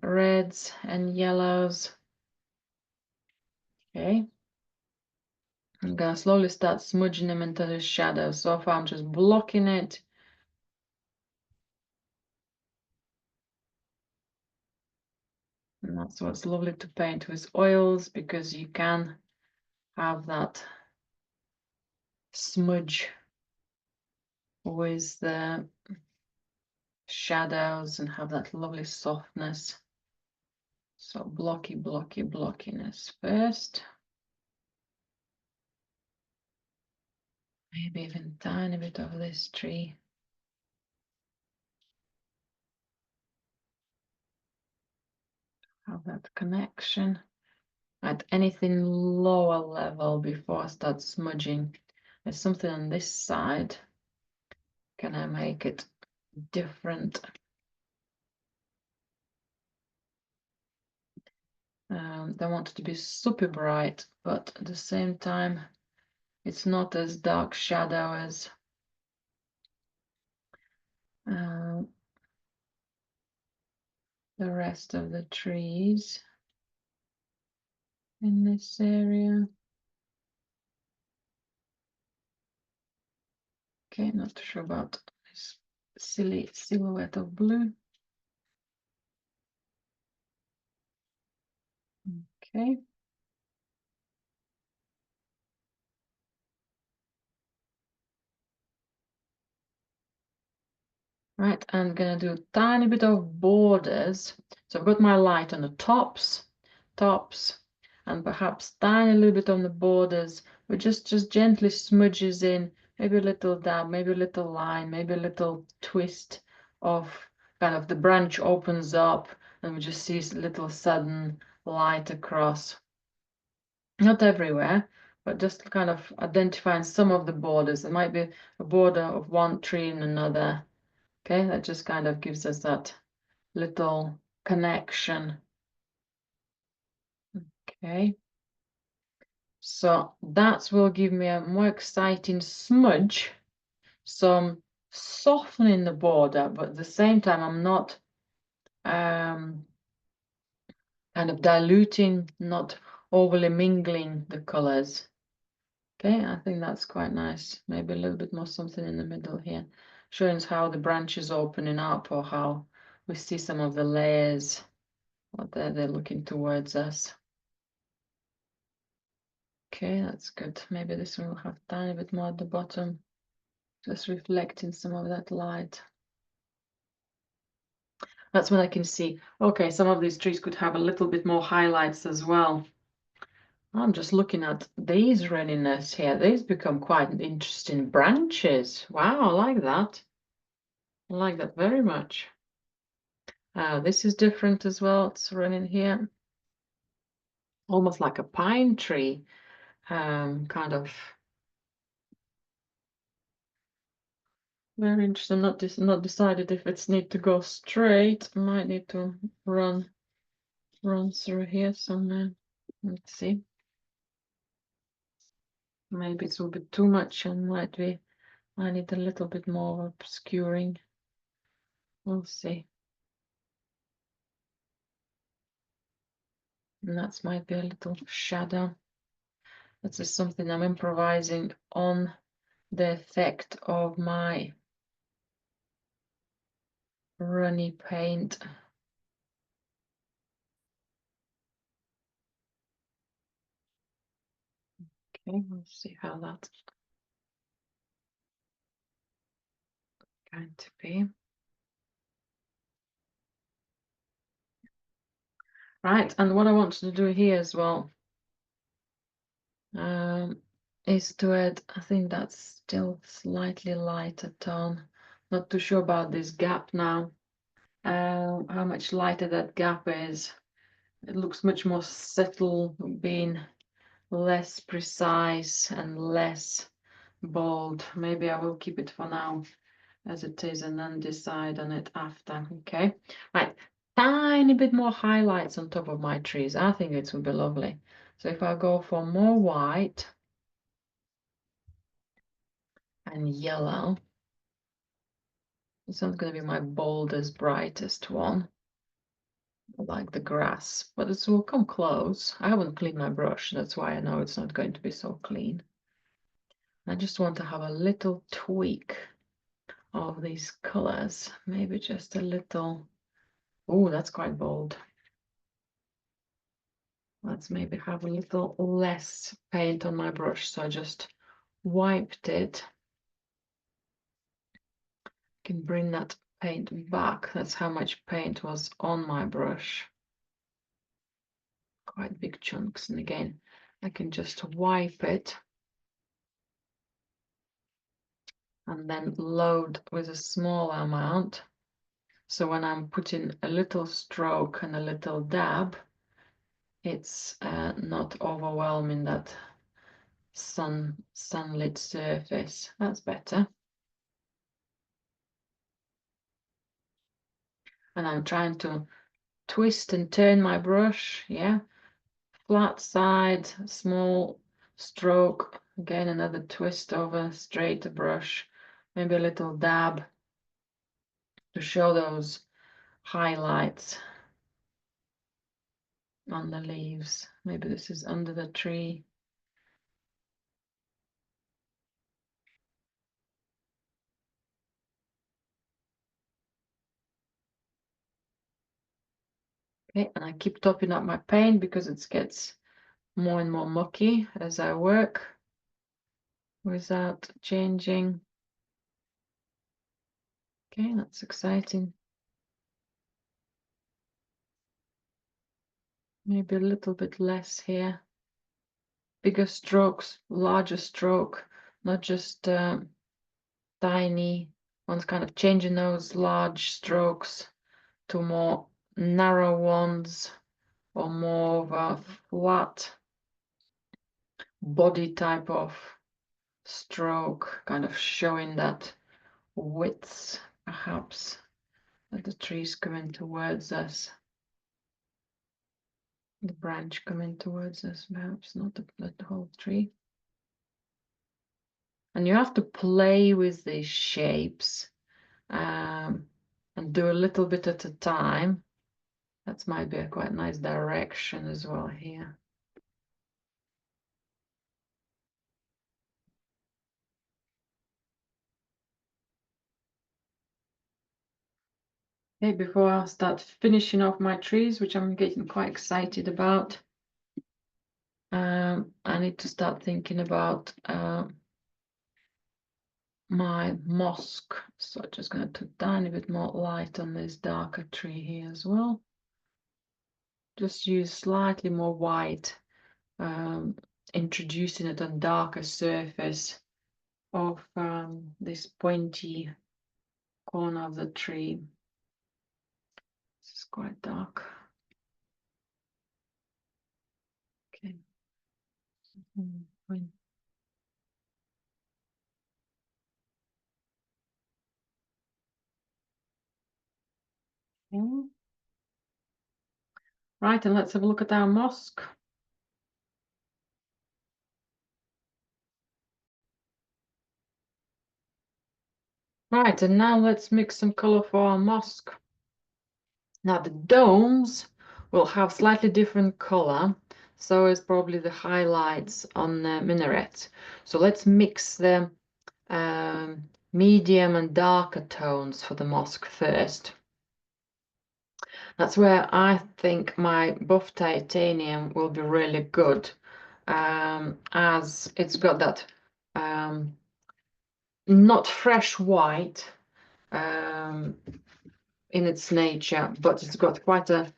reds and yellows. Okay, I'm gonna slowly start smudging them into the shadow. So far I'm just blocking it. And that's what's lovely to paint with oils, because you can have that smudge with the shadows and have that lovely softness. So blockiness first. Maybe even a tiny bit of this tree. Have that connection. At anything lower level before I start smudging. There's something on this side. Can I make it different? Don't want it to be super bright, but at the same time, it's not as dark shadow as the rest of the trees in this area. Okay, not sure about this silly silhouette of blue. Okay. Right, I'm gonna do a tiny bit of borders. So I've got my light on the tops, and perhaps tiny little bit on the borders, but just gently smudges in, maybe a little dab, maybe a little line, maybe a little twist of kind of the branch opens up and we just see a little sudden light across. Not everywhere, but just kind of identifying some of the borders. There might be a border of one tree and another. Okay, that just kind of gives us that little connection. Okay, so that will give me a more exciting smudge. So I'm softening the border, but at the same time, I'm not kind of diluting, not overly mingling the colors. Okay, I think that's quite nice. Maybe a little bit more something in the middle here, showing us how the branch is opening up or how we see some of the layers, what they're looking towards us. Okay, that's good. Maybe this one will have a tiny bit more at the bottom, just reflecting some of that light. That's when I can see, okay, some of these trees could have a little bit more highlights as well. I'm just looking at these readiness here. These become quite interesting branches. Wow, I like that. I like that very much. This is different as well. It's running here. Almost like a pine tree. kind of very interesting. Not decided if it's need to go straight. Might need to run through here somewhere. Let's see. Maybe it's a bit too much and I need a little bit more obscuring. We'll see. And that might be a little shadow. This is something I'm improvising on the effect of my runny paint. Okay, we'll see how that's going to be. Right, and what I want to do here as well is to add, I think that's still slightly lighter tone. Not too sure about this gap now. How much lighter that gap is. It looks much more subtle, being less precise and less bold. Maybe I will keep it for now as it is and then decide on it after. Okay, right, tiny bit more highlights on top of my trees. I think it will be lovely. So if I go for more white and yellow, it's not going to be my boldest, brightest one, like the grass, but it will come close. I haven't cleaned my brush, that's why I know it's not going to be so clean. I just want to have a little tweak of these colors, maybe just a little. Oh, that's quite bold. Let's maybe have a little less paint on my brush, so I just wiped it. Can bring that paint back. That's how much paint was on my brush. Quite big chunks, and again I can just wipe it and then load with a small amount, so when I'm putting a little stroke and a little dab, it's not overwhelming that sunlit surface. That's better. And I'm trying to twist and turn my brush, yeah, flat side, small stroke, again another twist over straight brush, maybe a little dab to show those highlights on the leaves. Maybe this is under the tree. Okay, and I keep topping up my paint because it gets more and more mucky as I work without changing. Okay, that's exciting. Maybe a little bit less here. Bigger strokes, larger stroke, not just tiny ones, kind of changing those large strokes to more narrow ones or more of a flat body type of stroke, kind of showing that width perhaps that the trees coming towards us, the branch coming towards us, perhaps not the whole tree. And you have to play with these shapes and do a little bit at a time. That might be a quite nice direction as well here. Okay, before I start finishing off my trees, which I'm getting quite excited about, I need to start thinking about my mosque. So I'm just going to put a tiny bit more light on this darker tree here as well. Just use slightly more white, introducing it on darker surface of this pointy corner of the tree. This is quite dark. Okay. Okay. Right, and let's have a look at our mosque. Right, and now let's mix some color for our mosque. Now the domes will have slightly different color, so is probably the highlights on the minaret. So let's mix the medium and darker tones for the mosque first. That's where I think my buff titanium will be really good, as it's got that not fresh white in its nature, but it's got quite a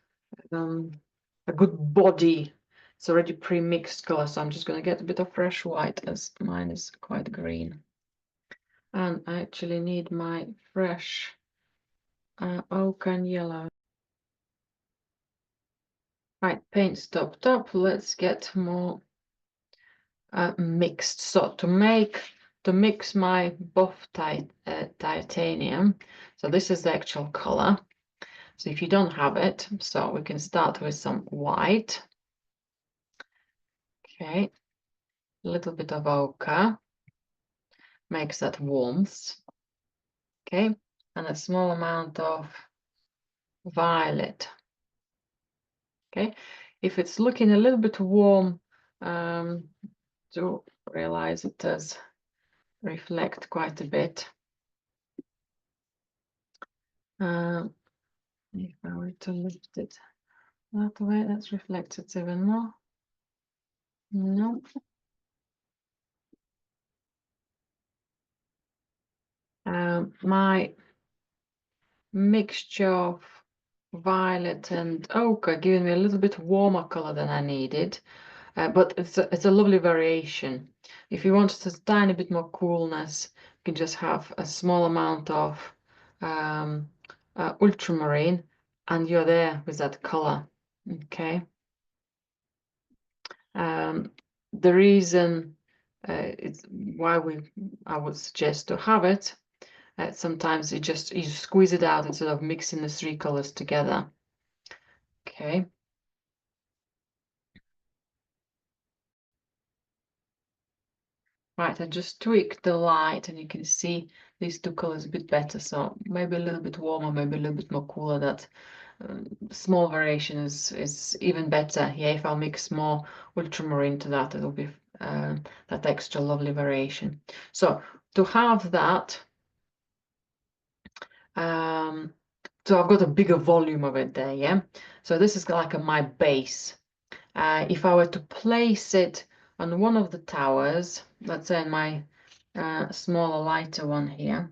good body. It's already pre-mixed color, so I'm just going to get a bit of fresh white as mine is quite green. And I actually need my fresh ochre and yellow. Right, paint stopped up. Let's get more mixed. So to mix my buff titanium, so this is the actual color. So if you don't have it, so we can start with some white. Okay, a little bit of ochre makes that warmth. Okay, and a small amount of violet. Okay, if it's looking a little bit warm, do realize it does reflect quite a bit. If I were to lift it that way, that reflects it even more. No. My mixture of violet and ochre giving me a little bit warmer color than I needed, but it's a lovely variation. If you want a tiny bit more coolness, you can just have a small amount of ultramarine, and you're there with that color. Okay. The reason it's why I would suggest to have it. Sometimes you squeeze it out instead of mixing the three colors together. Okay. Right, I just tweaked the light and you can see these two colors a bit better. So maybe a little bit warmer, maybe a little bit more cooler. That small variation is even better. Yeah, if I'll mix more ultramarine to that, it'll be that extra lovely variation. So to have that, so I've got a bigger volume of it there, yeah? So this is like my base. If I were to place it on one of the towers, let's say in my smaller, lighter one here,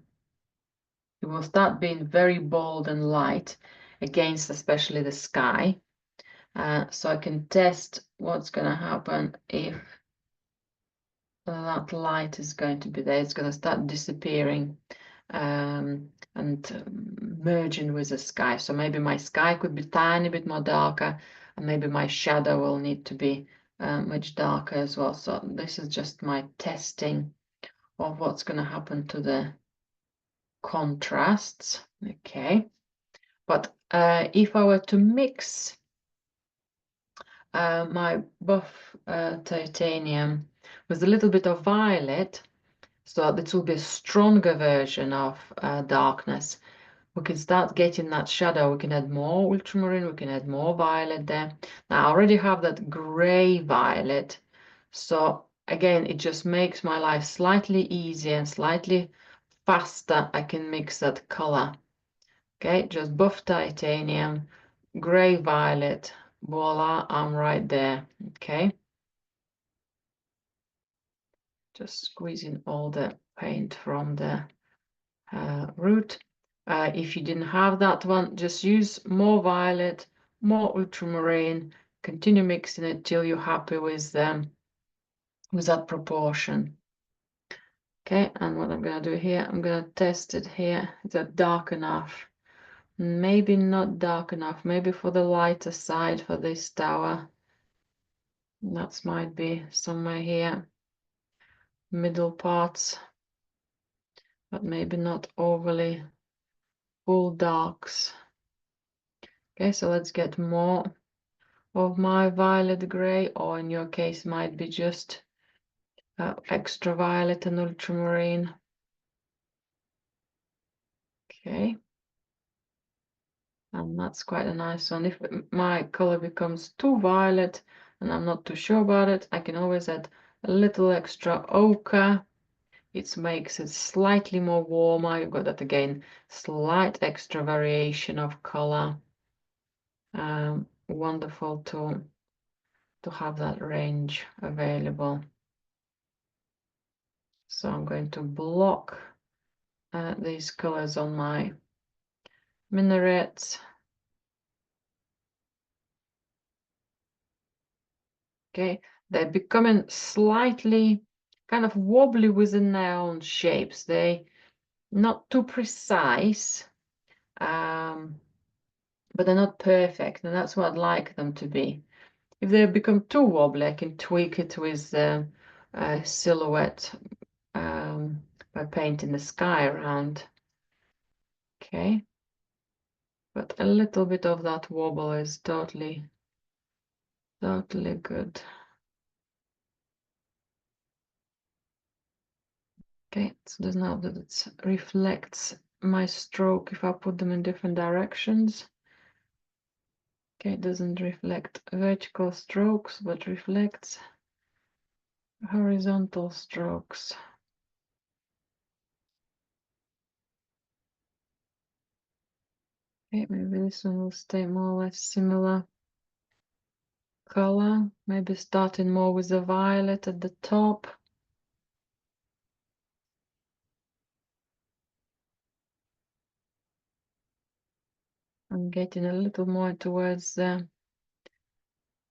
it will start being very bold and light against especially the sky. So I can test what's going to happen if that light is going to be there. It's going to start disappearing and merging with the sky. So maybe my sky could be tiny bit more darker, and maybe my shadow will need to be much darker as well. So this is just my testing of what's going to happen to the contrasts. Okay, but if I were to mix my buff titanium with a little bit of violet, so this will be a stronger version of darkness. We can start getting that shadow. We can add more ultramarine, we can add more violet there. Now I already have that gray violet, so again it just makes my life slightly easier and slightly faster. I can mix that color. Okay, just buff titanium, gray violet, voila, I'm right there. Okay, just squeezing all the paint from the root. If you didn't have that one, just use more violet, more ultramarine, continue mixing it till you're happy with that proportion. Okay, and what I'm going to do here, I'm going to test it here. Is that dark enough? Maybe not dark enough, maybe for the lighter side for this tower. That might be somewhere here. middle parts, but maybe not overly full darks. Okay, so let's get more of my violet gray, or in your case might be just extra violet and ultramarine. Okay, and that's quite a nice one. If my color becomes too violet and I'm not too sure about it, I can always add a little extra ochre. It makes it slightly more warmer. You've got that again, slight extra variation of color. Wonderful to have that range available. So I'm going to block these colors on my minarets. Okay, they're becoming slightly kind of wobbly within their own shapes. They not too precise, but they're not perfect, and that's what I'd like them to be. If they become too wobbly, I can tweak it with a silhouette by painting the sky around. Okay, but a little bit of that wobble is totally good. Okay, so there's now that it reflects my stroke if I put them in different directions. Okay, it doesn't reflect vertical strokes, but reflects horizontal strokes. Okay, maybe this one will stay more or less similar color. Maybe starting more with the violet at the top. I'm getting a little more towards the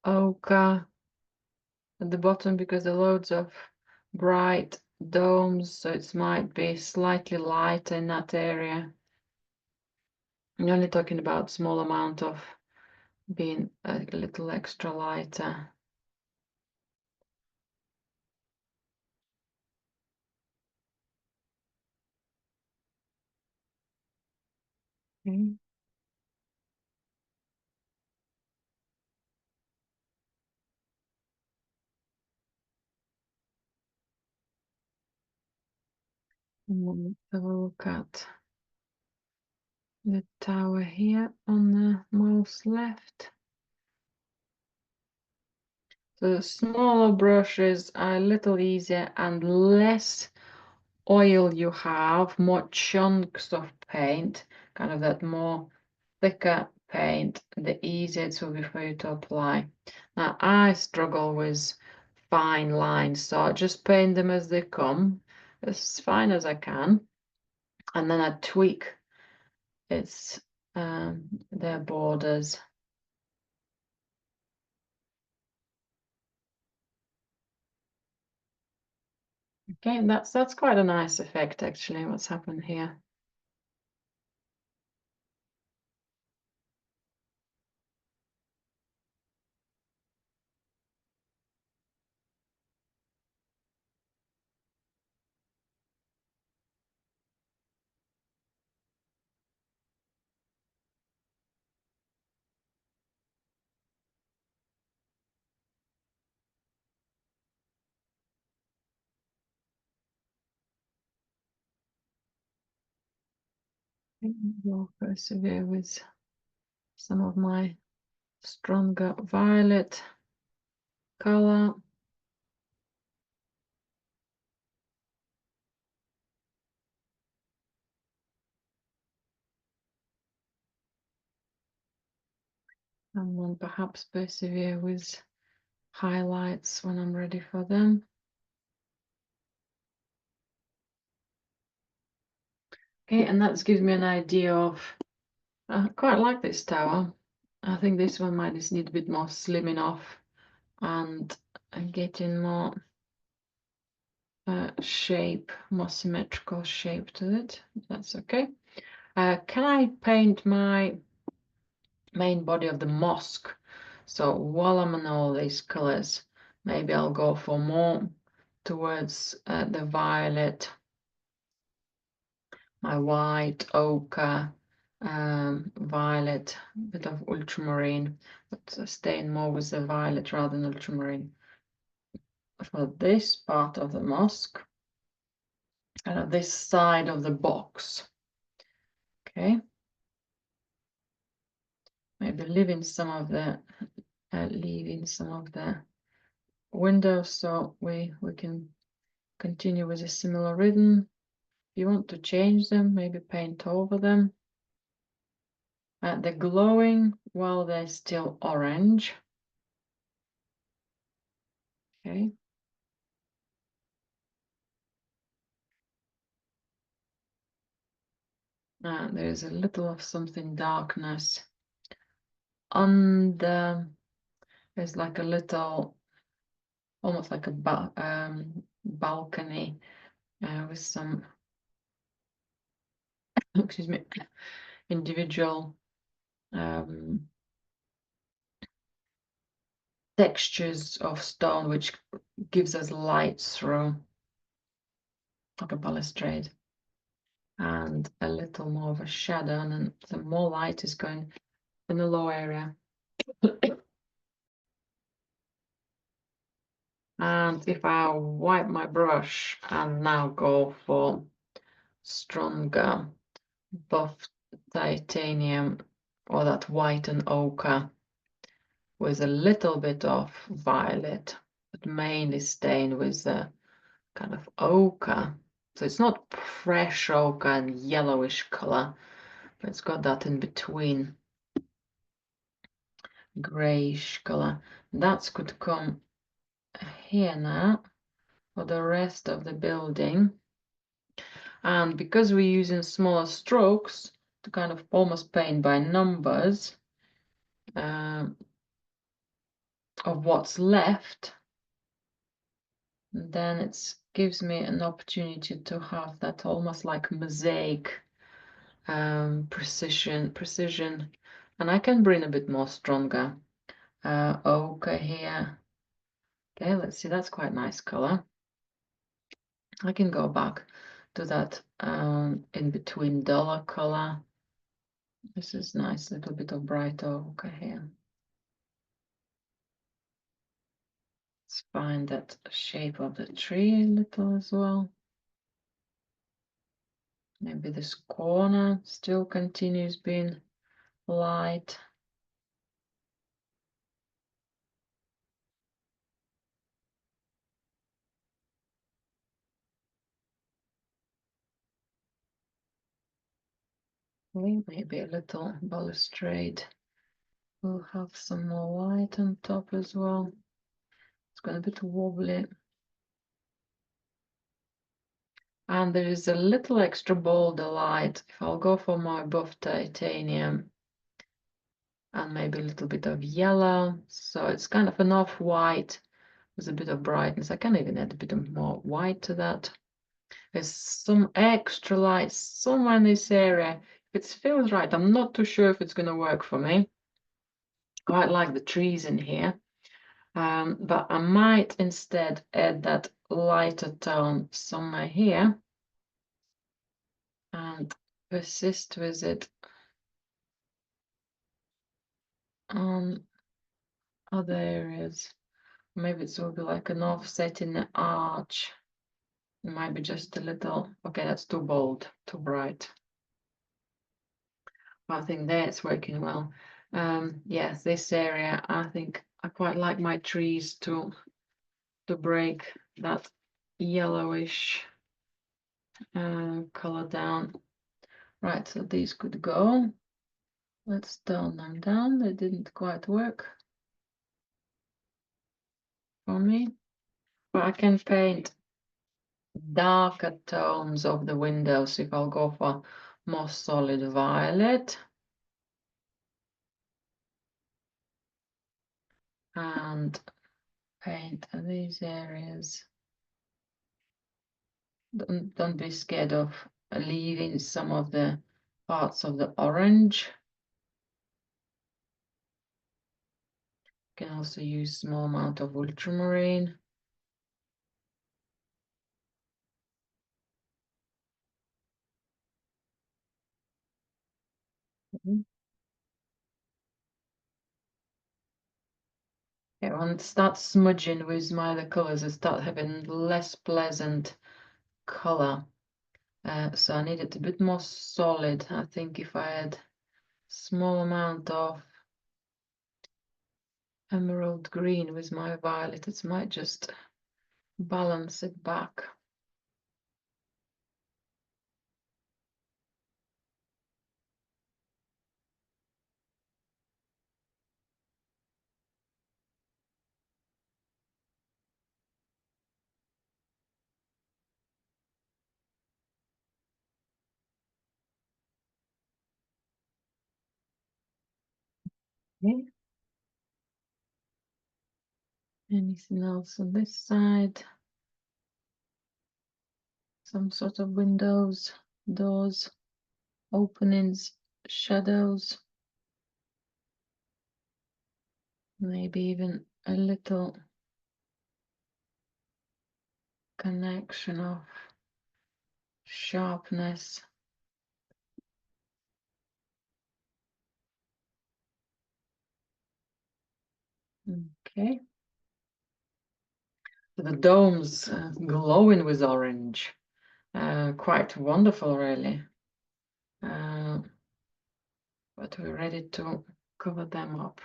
ochre at the bottom because there are loads of bright domes, so it might be slightly lighter in that area. I'm only talking about small amount of being a little extra lighter. Okay. Let's have a look at the tower here on the most left. So the smaller brushes are a little easier, and less oil you have, more chunks of paint, kind of that more thicker paint, the easier it will be for you to apply. Now I struggle with fine lines, so I just paint them as they come, as fine as I can, and then I tweak their borders. Okay, and that's quite a nice effect actually, what's happened here. We'll persevere with some of my stronger violet color. And then perhaps persevere with highlights when I'm ready for them. Okay, and that gives me an idea of, I quite like this tower. I think this one might just need a bit more slimming off and getting more shape, more symmetrical shape to it. That's okay. Can I paint my main body of the mosque? So while I'm on all these colors, maybe I'll go for more towards the violet, my white, ochre, violet, bit of ultramarine, but staying more with the violet rather than ultramarine for this part of the mosque, this side of the box. Okay, maybe leaving some of the windows so we can continue with a similar rhythm. If you want to change them, maybe paint over them. They're glowing while they're still orange. Okay. There's a little of something darkness on there's like a little, almost like a balcony with some, excuse me, individual textures of stone, which gives us light through, like a balustrade, and a little more of a shadow, and then some more light is going in the low area. And if I wipe my brush and now go for stronger buff titanium, or that white and ochre with a little bit of violet, but mainly stained with the kind of ochre. So it's not fresh ochre and yellowish color, but it's got that in between grayish color. That could come here now for the rest of the building. And because we're using smaller strokes to kind of almost paint by numbers of what's left, then it gives me an opportunity to have that almost like mosaic precision, and I can bring a bit more stronger ochre here. Okay, let's see, that's quite nice color. I can go back to that in between duller color. This is nice, little bit of bright ochre here. Let's find that shape of the tree a little as well. Maybe this corner still continues being light. Maybe a little balustrade will have some more light on top as well. It's got a bit wobbly. And there is a little extra bolder light. If I'll go for my buff titanium and maybe a little bit of yellow, so it's kind of an off-white with a bit of brightness. I can even add a bit of more white to that. There's some extra light somewhere in this area. If it feels right, I'm not too sure if it's going to work for me. Quite like the trees in here. But I might instead add that lighter tone somewhere here and persist with it on other areas. Maybe it will be like an offset in the arch. It might be just a little, okay, that's too bold, too bright. I think that's working well. Yes, this area, I think I quite like my trees to break that yellowish color down. Right, so these could go. Let's tone them down. They didn't quite work for me. But I can paint darker tones of the windows if I'll go for more solid violet. And paint these areas. Don't be scared of leaving some of the parts of the orange. You can also use small amount of ultramarine. when it starts smudging with my other colors, it starts having less pleasant color. So I need it a bit more solid. I think if I had small amount of emerald green with my violet, it might just balance it back. Okay. Anything else on this side? Some sort of windows, doors, openings, shadows. Maybe even a little connection of sharpness. Okay. The domes glowing with orange. Quite wonderful, really. But we're ready to cover them up.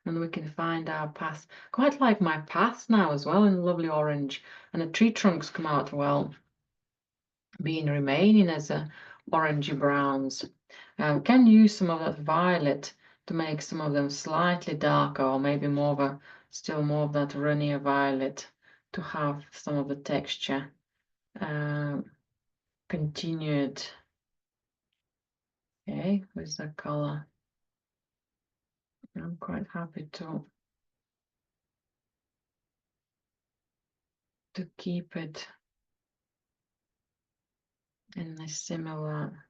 And we can find our path. Quite like my path now as well in lovely orange. And the tree trunks come out well, being remaining as a orangey browns. Can use some of that violet to make some of them slightly darker, or maybe more of a still more of that runnier violet to have some of the texture continued. Okay, with the color. I'm quite happy to keep it in a similar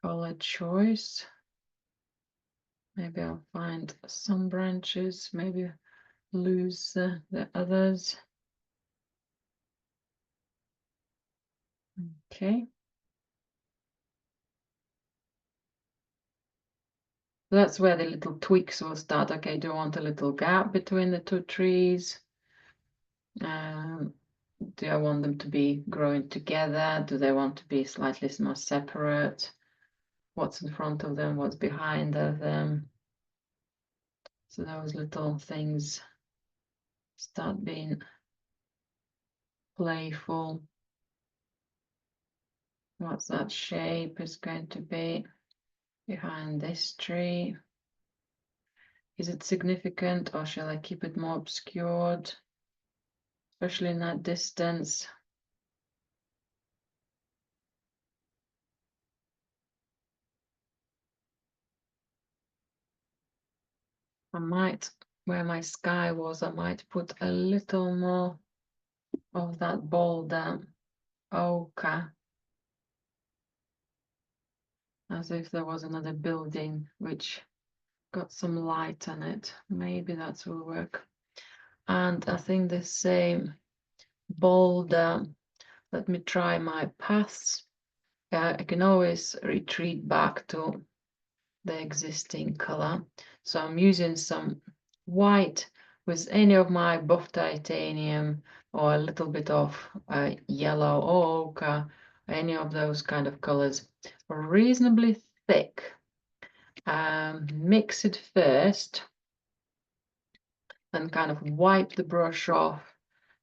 color choice. Maybe I'll find some branches, maybe lose the others. Okay. That's where the little tweaks will start. Okay, do I want a little gap between the two trees? Do I want them to be growing together? Do they want to be slightly more separate? What's in front of them? What's behind of them? So those little things start being playful. What's that shape is going to be behind this tree? Is it significant, or shall I keep it more obscured, especially in that distance? I might, where my sky was, I might put a little more of that boulder ochre, as if there was another building which got some light on it. Maybe that will work. And I think the same boulder, let me try my paths. I can always retreat back to the existing color. So I'm using some white with any of my buff titanium, or a little bit of yellow or ochre, any of those kind of colors, reasonably thick. Mix it first and kind of wipe the brush off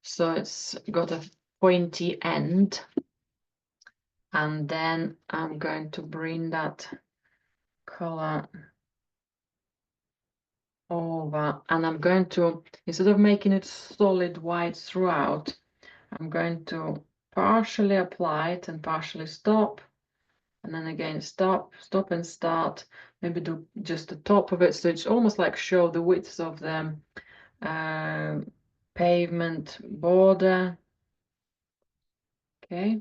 so it's got a pointy end, and then I'm going to bring that color over, and I'm going to, instead of making it solid white throughout, I'm going to partially apply it and partially stop, and then again stop and start, maybe do just the top of it, so it's almost like show the width of the pavement border. Okay.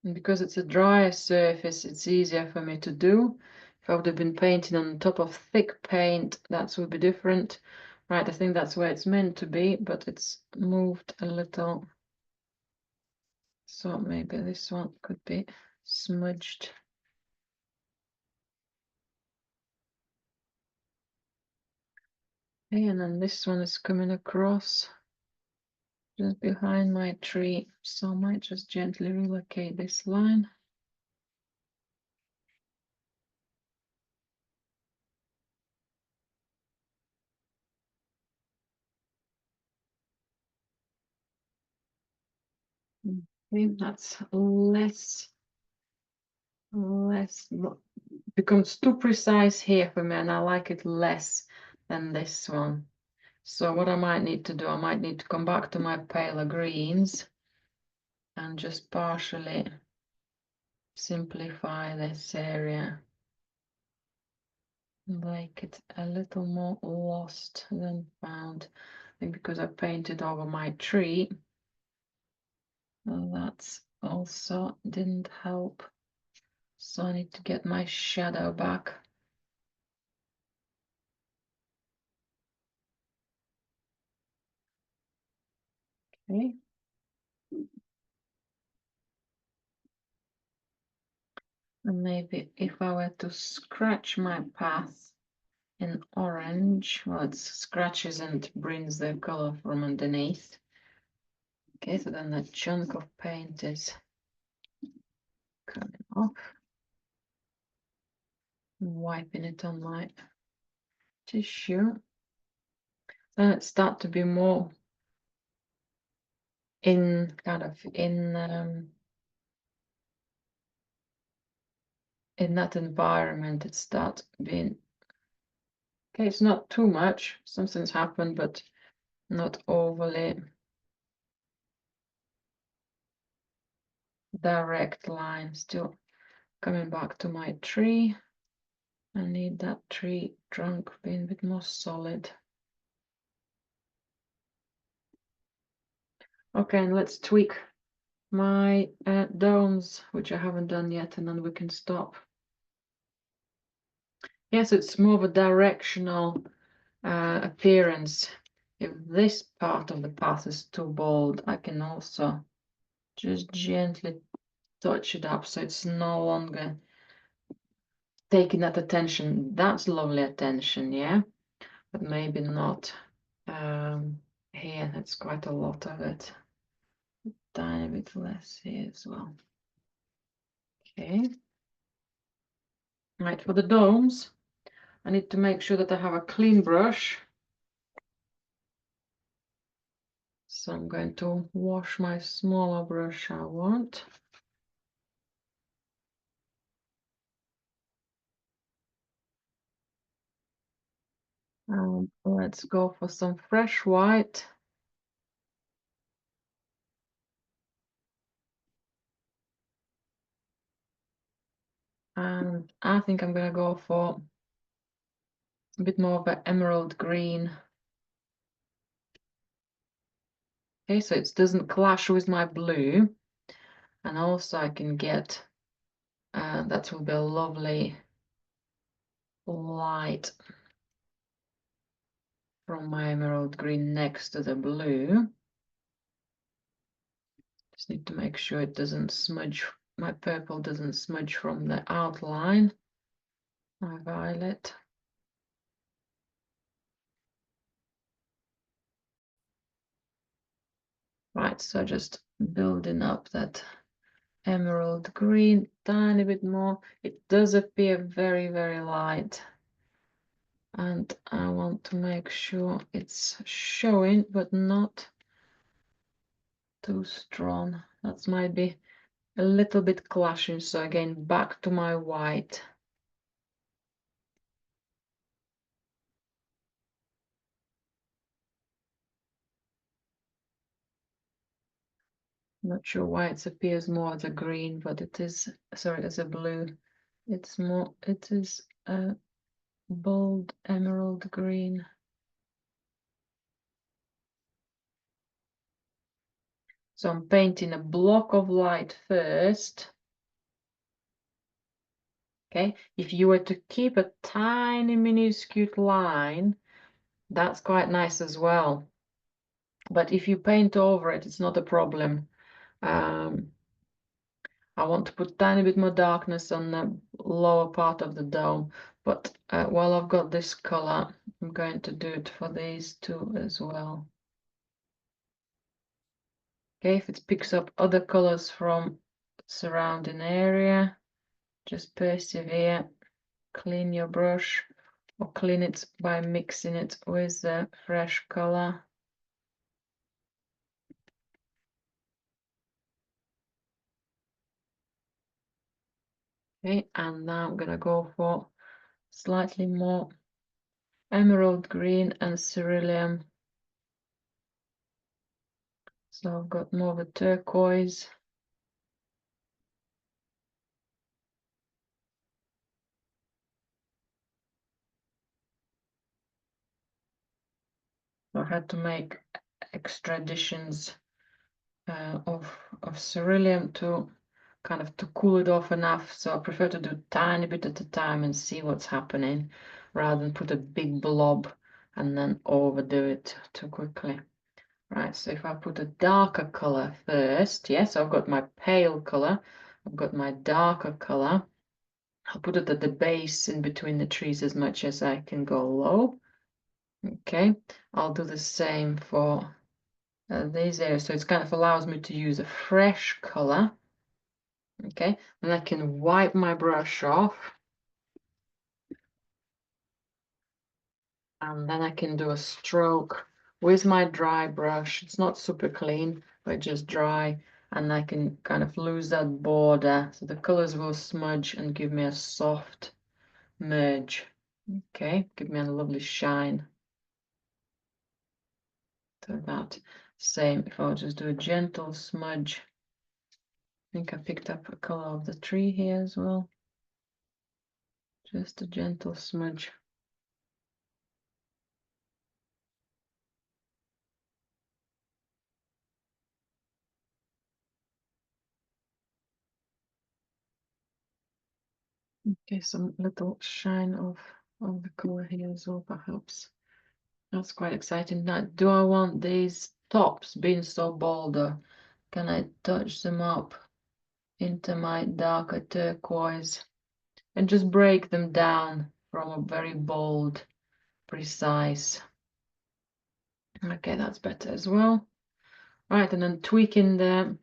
And because it's a drier surface, it's easier for me to do. If I would have been painting on top of thick paint, that would be different. Right, I think that's where it's meant to be, but it's moved a little. So maybe this one could be smudged. Okay, and then this one is coming across just behind my tree, so I might just gently relocate this line. Okay, that's less becomes too precise here for me, and I like it less than this one. So what I might need to do, I might need to come back to my paler greens and just partially simplify this area, make it a little more lost than found. I think because I painted over my tree, that's also didn't help. So I need to get my shadow back. Okay. And maybe if I were to scratch my path in orange, well, it scratches and brings the color from underneath. Okay, so then that chunk of paint is coming off. Wiping it on my tissue. Then it starts to be more in that environment. It starts being okay. It's not too much. Something's happened, but not overly direct line. Still coming back to my tree. I need that tree trunk being a bit more solid. Okay, and let's tweak my domes, which I haven't done yet, and then we can stop. Yes, it's more of a directional appearance. If this part of the path is too bold, I can also just gently touch it up so it's no longer taking that attention. That's lovely attention, yeah, but maybe not here. That's quite a lot of it. Tiny bit less here as well. Okay. Right, for the domes, I need to make sure that I have a clean brush. So I'm going to wash my smaller brush I want. Let's go for some fresh white. And I think I'm going to go for a bit more of an emerald green. Okay, so it doesn't clash with my blue. And also I can get, that will be a lovely light from my emerald green next to the blue. Just need to make sure it doesn't smudge, my purple doesn't smudge from the outline. My violet. Right, so just building up that emerald green tiny bit more. It does appear very, very light. And I want to make sure it's showing, but not too strong. That might be a little bit clashing. So again, back to my white. Not sure why it appears more as a green, but it is, sorry, as a blue. It's more, it is a bold emerald green. So I'm painting a block of light first. Okay, if you were to keep a tiny minuscule line, that's quite nice as well. But if you paint over it, it's not a problem. I want to put tiny bit more darkness on the lower part of the dome, but while I've got this color, I'm going to do it for these two as well. Okay, if it picks up other colors from surrounding area, just persevere, clean your brush, or clean it by mixing it with the fresh color. Okay, and now I'm gonna go for slightly more emerald green and cerulean. So I've got more of a turquoise. I had to make extra additions of cerulean to kind of to cool it off enough. So I prefer to do tiny bit at a time and see what's happening rather than put a big blob and then overdo it too quickly. Right, so if I put a darker color first, yes, I've got my pale color, I've got my darker color. I'll put it at the base in between the trees as much as I can go low. Okay, I'll do the same for these areas. So it kind of allows me to use a fresh color. Okay, and I can wipe my brush off. And then I can do a stroke with my dry brush. It's not super clean, but just dry. And I can kind of lose that border. So the colors will smudge and give me a soft merge. Okay, give me a lovely shine to that. Same if I'll just do a gentle smudge. I think I picked up a color of the tree here as well. Just a gentle smudge. Okay, some little shine of the color here as well, perhaps. That's quite exciting. Now, do I want these tops being so bolder? Can I touch them up into my darker turquoise and just break them down from a very bold, precise? Okay, that's better as well. Right, and then tweaking the,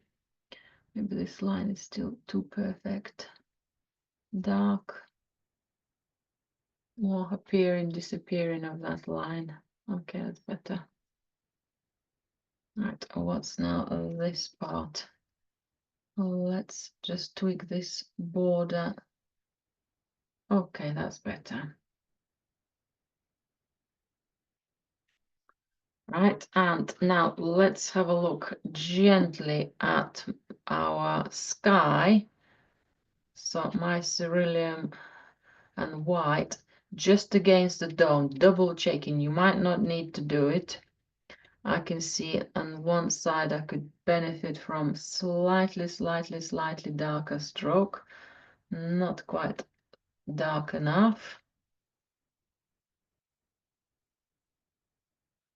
maybe this line is still too perfect. Dark, more appearing, disappearing of that line. Okay, that's better. Right, what's now this part? Let's just tweak this border. Okay, that's better. Right, and now let's have a look gently at our sky. So my cerulean and white just against the dome, double checking. You might not need to do it. I can see on one side I could benefit from slightly darker stroke. Not quite dark enough.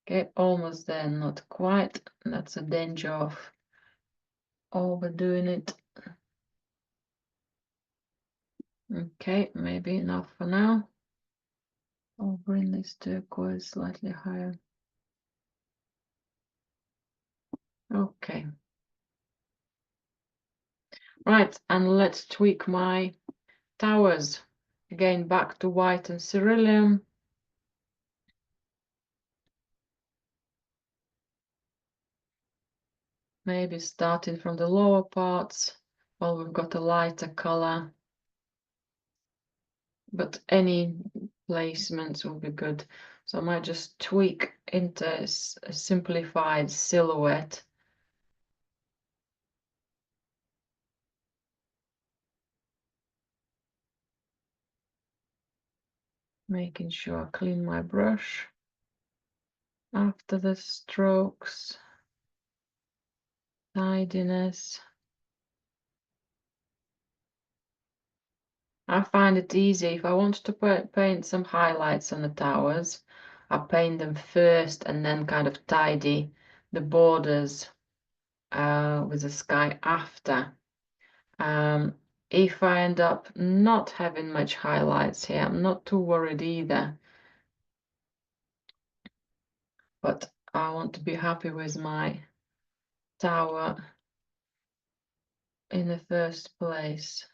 Okay, almost there, not quite. That's a danger of overdoing it. Okay, maybe enough for now. I'll bring this turquoise slightly higher. Okay. Right, and let's tweak my towers. Again, back to white and cerulean. Maybe starting from the lower parts. Well, we've got a lighter color. But any placements will be good. So I might just tweak into a simplified silhouette. Making sure I clean my brush after the strokes. Tidiness. I find it easy if I want to paint some highlights on the towers. I paint them first and then kind of tidy the borders with the sky after. Um, if I end up not having much highlights here, I'm not too worried either. But I want to be happy with my tower in the first place.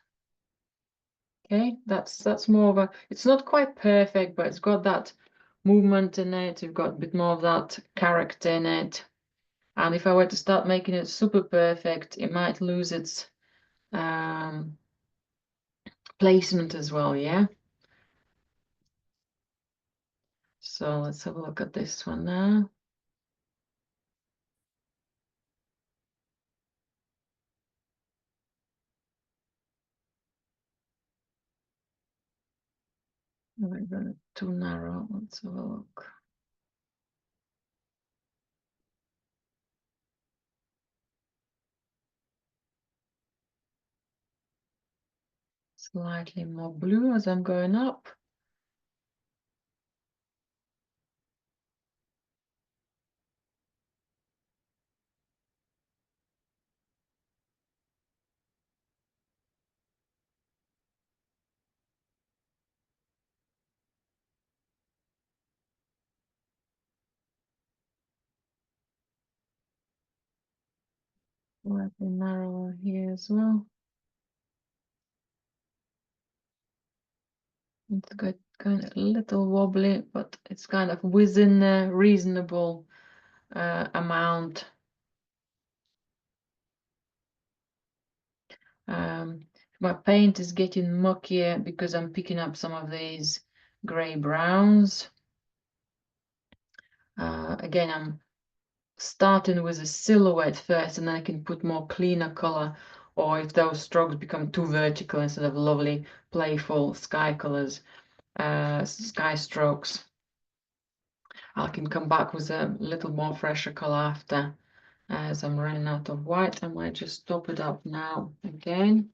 Okay, that's more of a, it's not quite perfect, but it's got that movement in it. You've got a bit more of that character in it. And if I were to start making it super perfect, it might lose its placement as well, yeah? So let's have a look at this one now. Maybe too narrow. Let's have a look. Slightly more blue as I'm going up. Slightly narrower here as well. It's got kind of a little wobbly, but it's kind of within a reasonable amount. My paint is getting muckier because I'm picking up some of these gray browns. Again, I'm starting with a silhouette first, and then I can put more cleaner color, or if those strokes become too vertical instead of lovely, playful sky colors, sky strokes, I can come back with a little more fresher color after. As I'm running out of white, I might just top it up now again.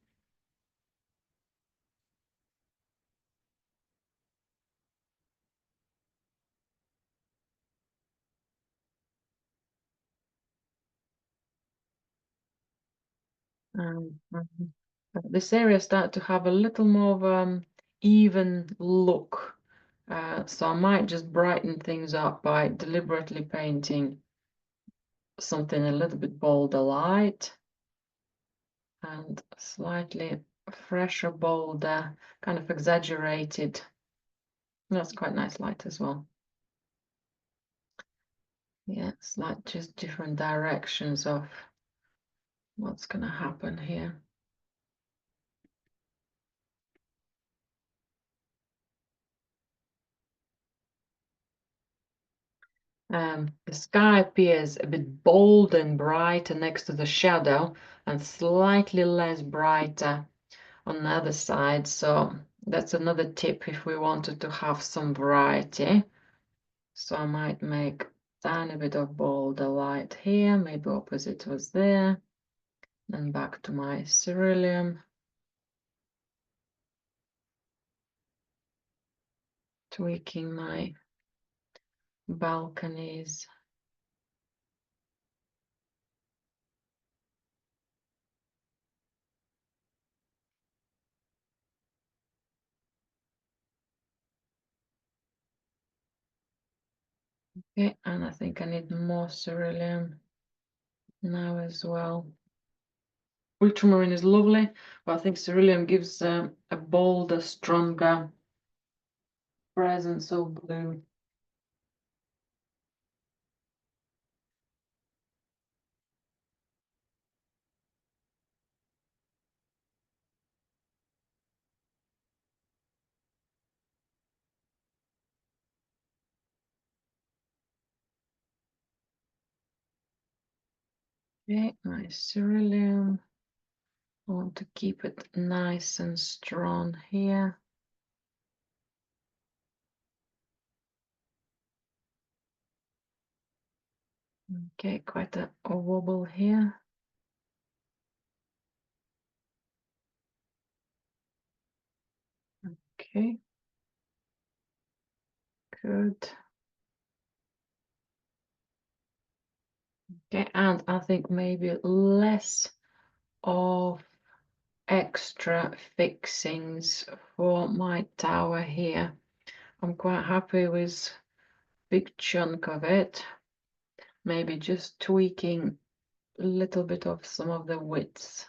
This area start to have a little more of even look. So I might just brighten things up by deliberately painting something a little bit bolder light and slightly fresher, bolder, kind of exaggerated. That's quite nice light as well. Yeah, it's like just different directions of what's gonna happen here. The sky appears a bit bold and brighter next to the shadow and slightly less brighter on the other side. So that's another tip if we wanted to have some variety. So I might make a tiny bit of bolder light here, maybe opposite was there. Then back to my cerulean. Tweaking my balconies. Okay, and I think I need more cerulean now as well. Ultramarine is lovely, but I think cerulean gives a bolder, stronger presence of blue. Okay, my cerulean. I want to keep it nice and strong here. Okay, quite a wobble here. Okay, good. Okay, and I think maybe less of extra fixings for my tower here. I'm quite happy with big chunk of it. Maybe just tweaking a little bit of some of the widths.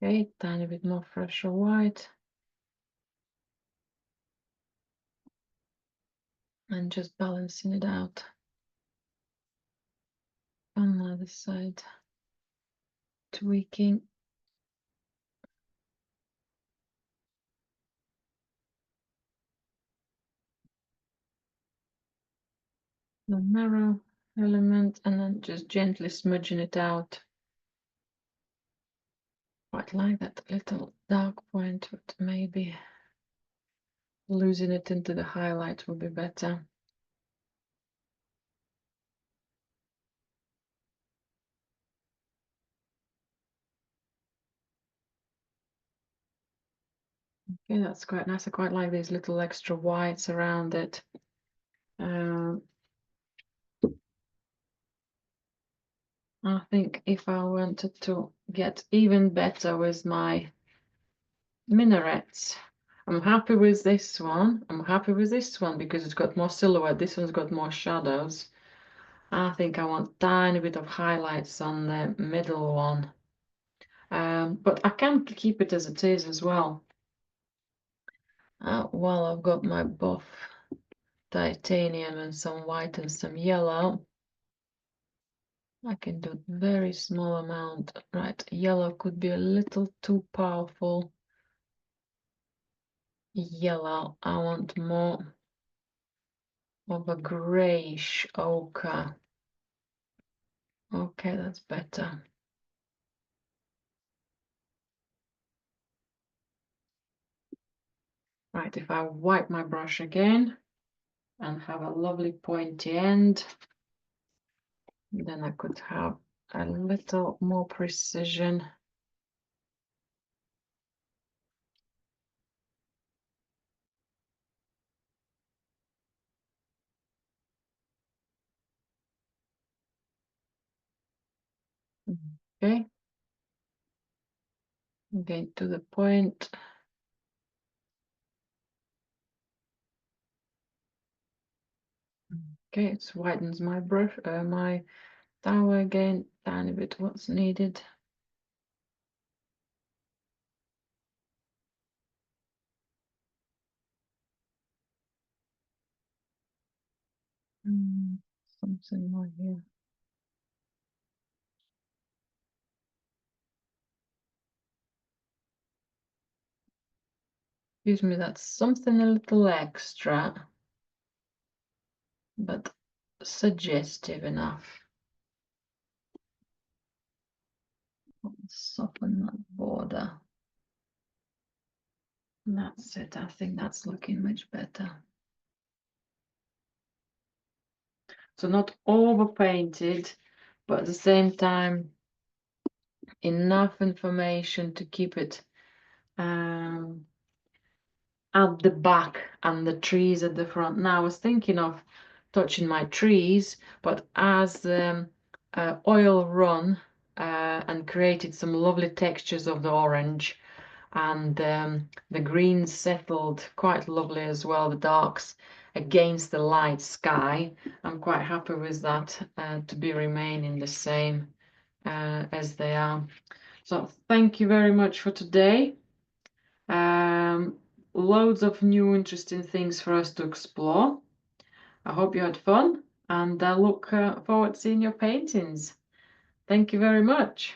Okay, tiny bit more fresher white. And just balancing it out on the other side. Tweaking. The narrow element and then just gently smudging it out. Quite like that little dark point, but maybe losing it into the highlight will be better. Okay, that's quite nice. I quite like these little extra whites around it. I think if I wanted to get even better with my minarets, I'm happy with this one. I'm happy with this one because it's got more silhouette. This one's got more shadows. I think I want a tiny bit of highlights on the middle one. But I can keep it as it is as well. While I've got my buff titanium and some white and some yellow, I can do very small amount. Right, yellow could be a little too powerful. Yellow, I want more of a grayish ochre. Okay, that's better. Right, if I wipe my brush again and have a lovely pointy end, then I could have a little more precision. Okay, again to the point. Okay, it widens my brush, my tower again, tiny bit what's needed. Something more here. Excuse me, that's something a little extra, but suggestive enough. Soften that border. That's it. I think that's looking much better. So not overpainted, but at the same time, enough information to keep it at the back and the trees at the front. Now I was thinking of touching my trees, but as the oil run and created some lovely textures of the orange, and the greens settled quite lovely as well, the darks against the light sky. I'm quite happy with that to be remaining the same as they are. So thank you very much for today. Loads of new interesting things for us to explore. I hope you had fun, and I look forward to seeing your paintings. Thank you very much.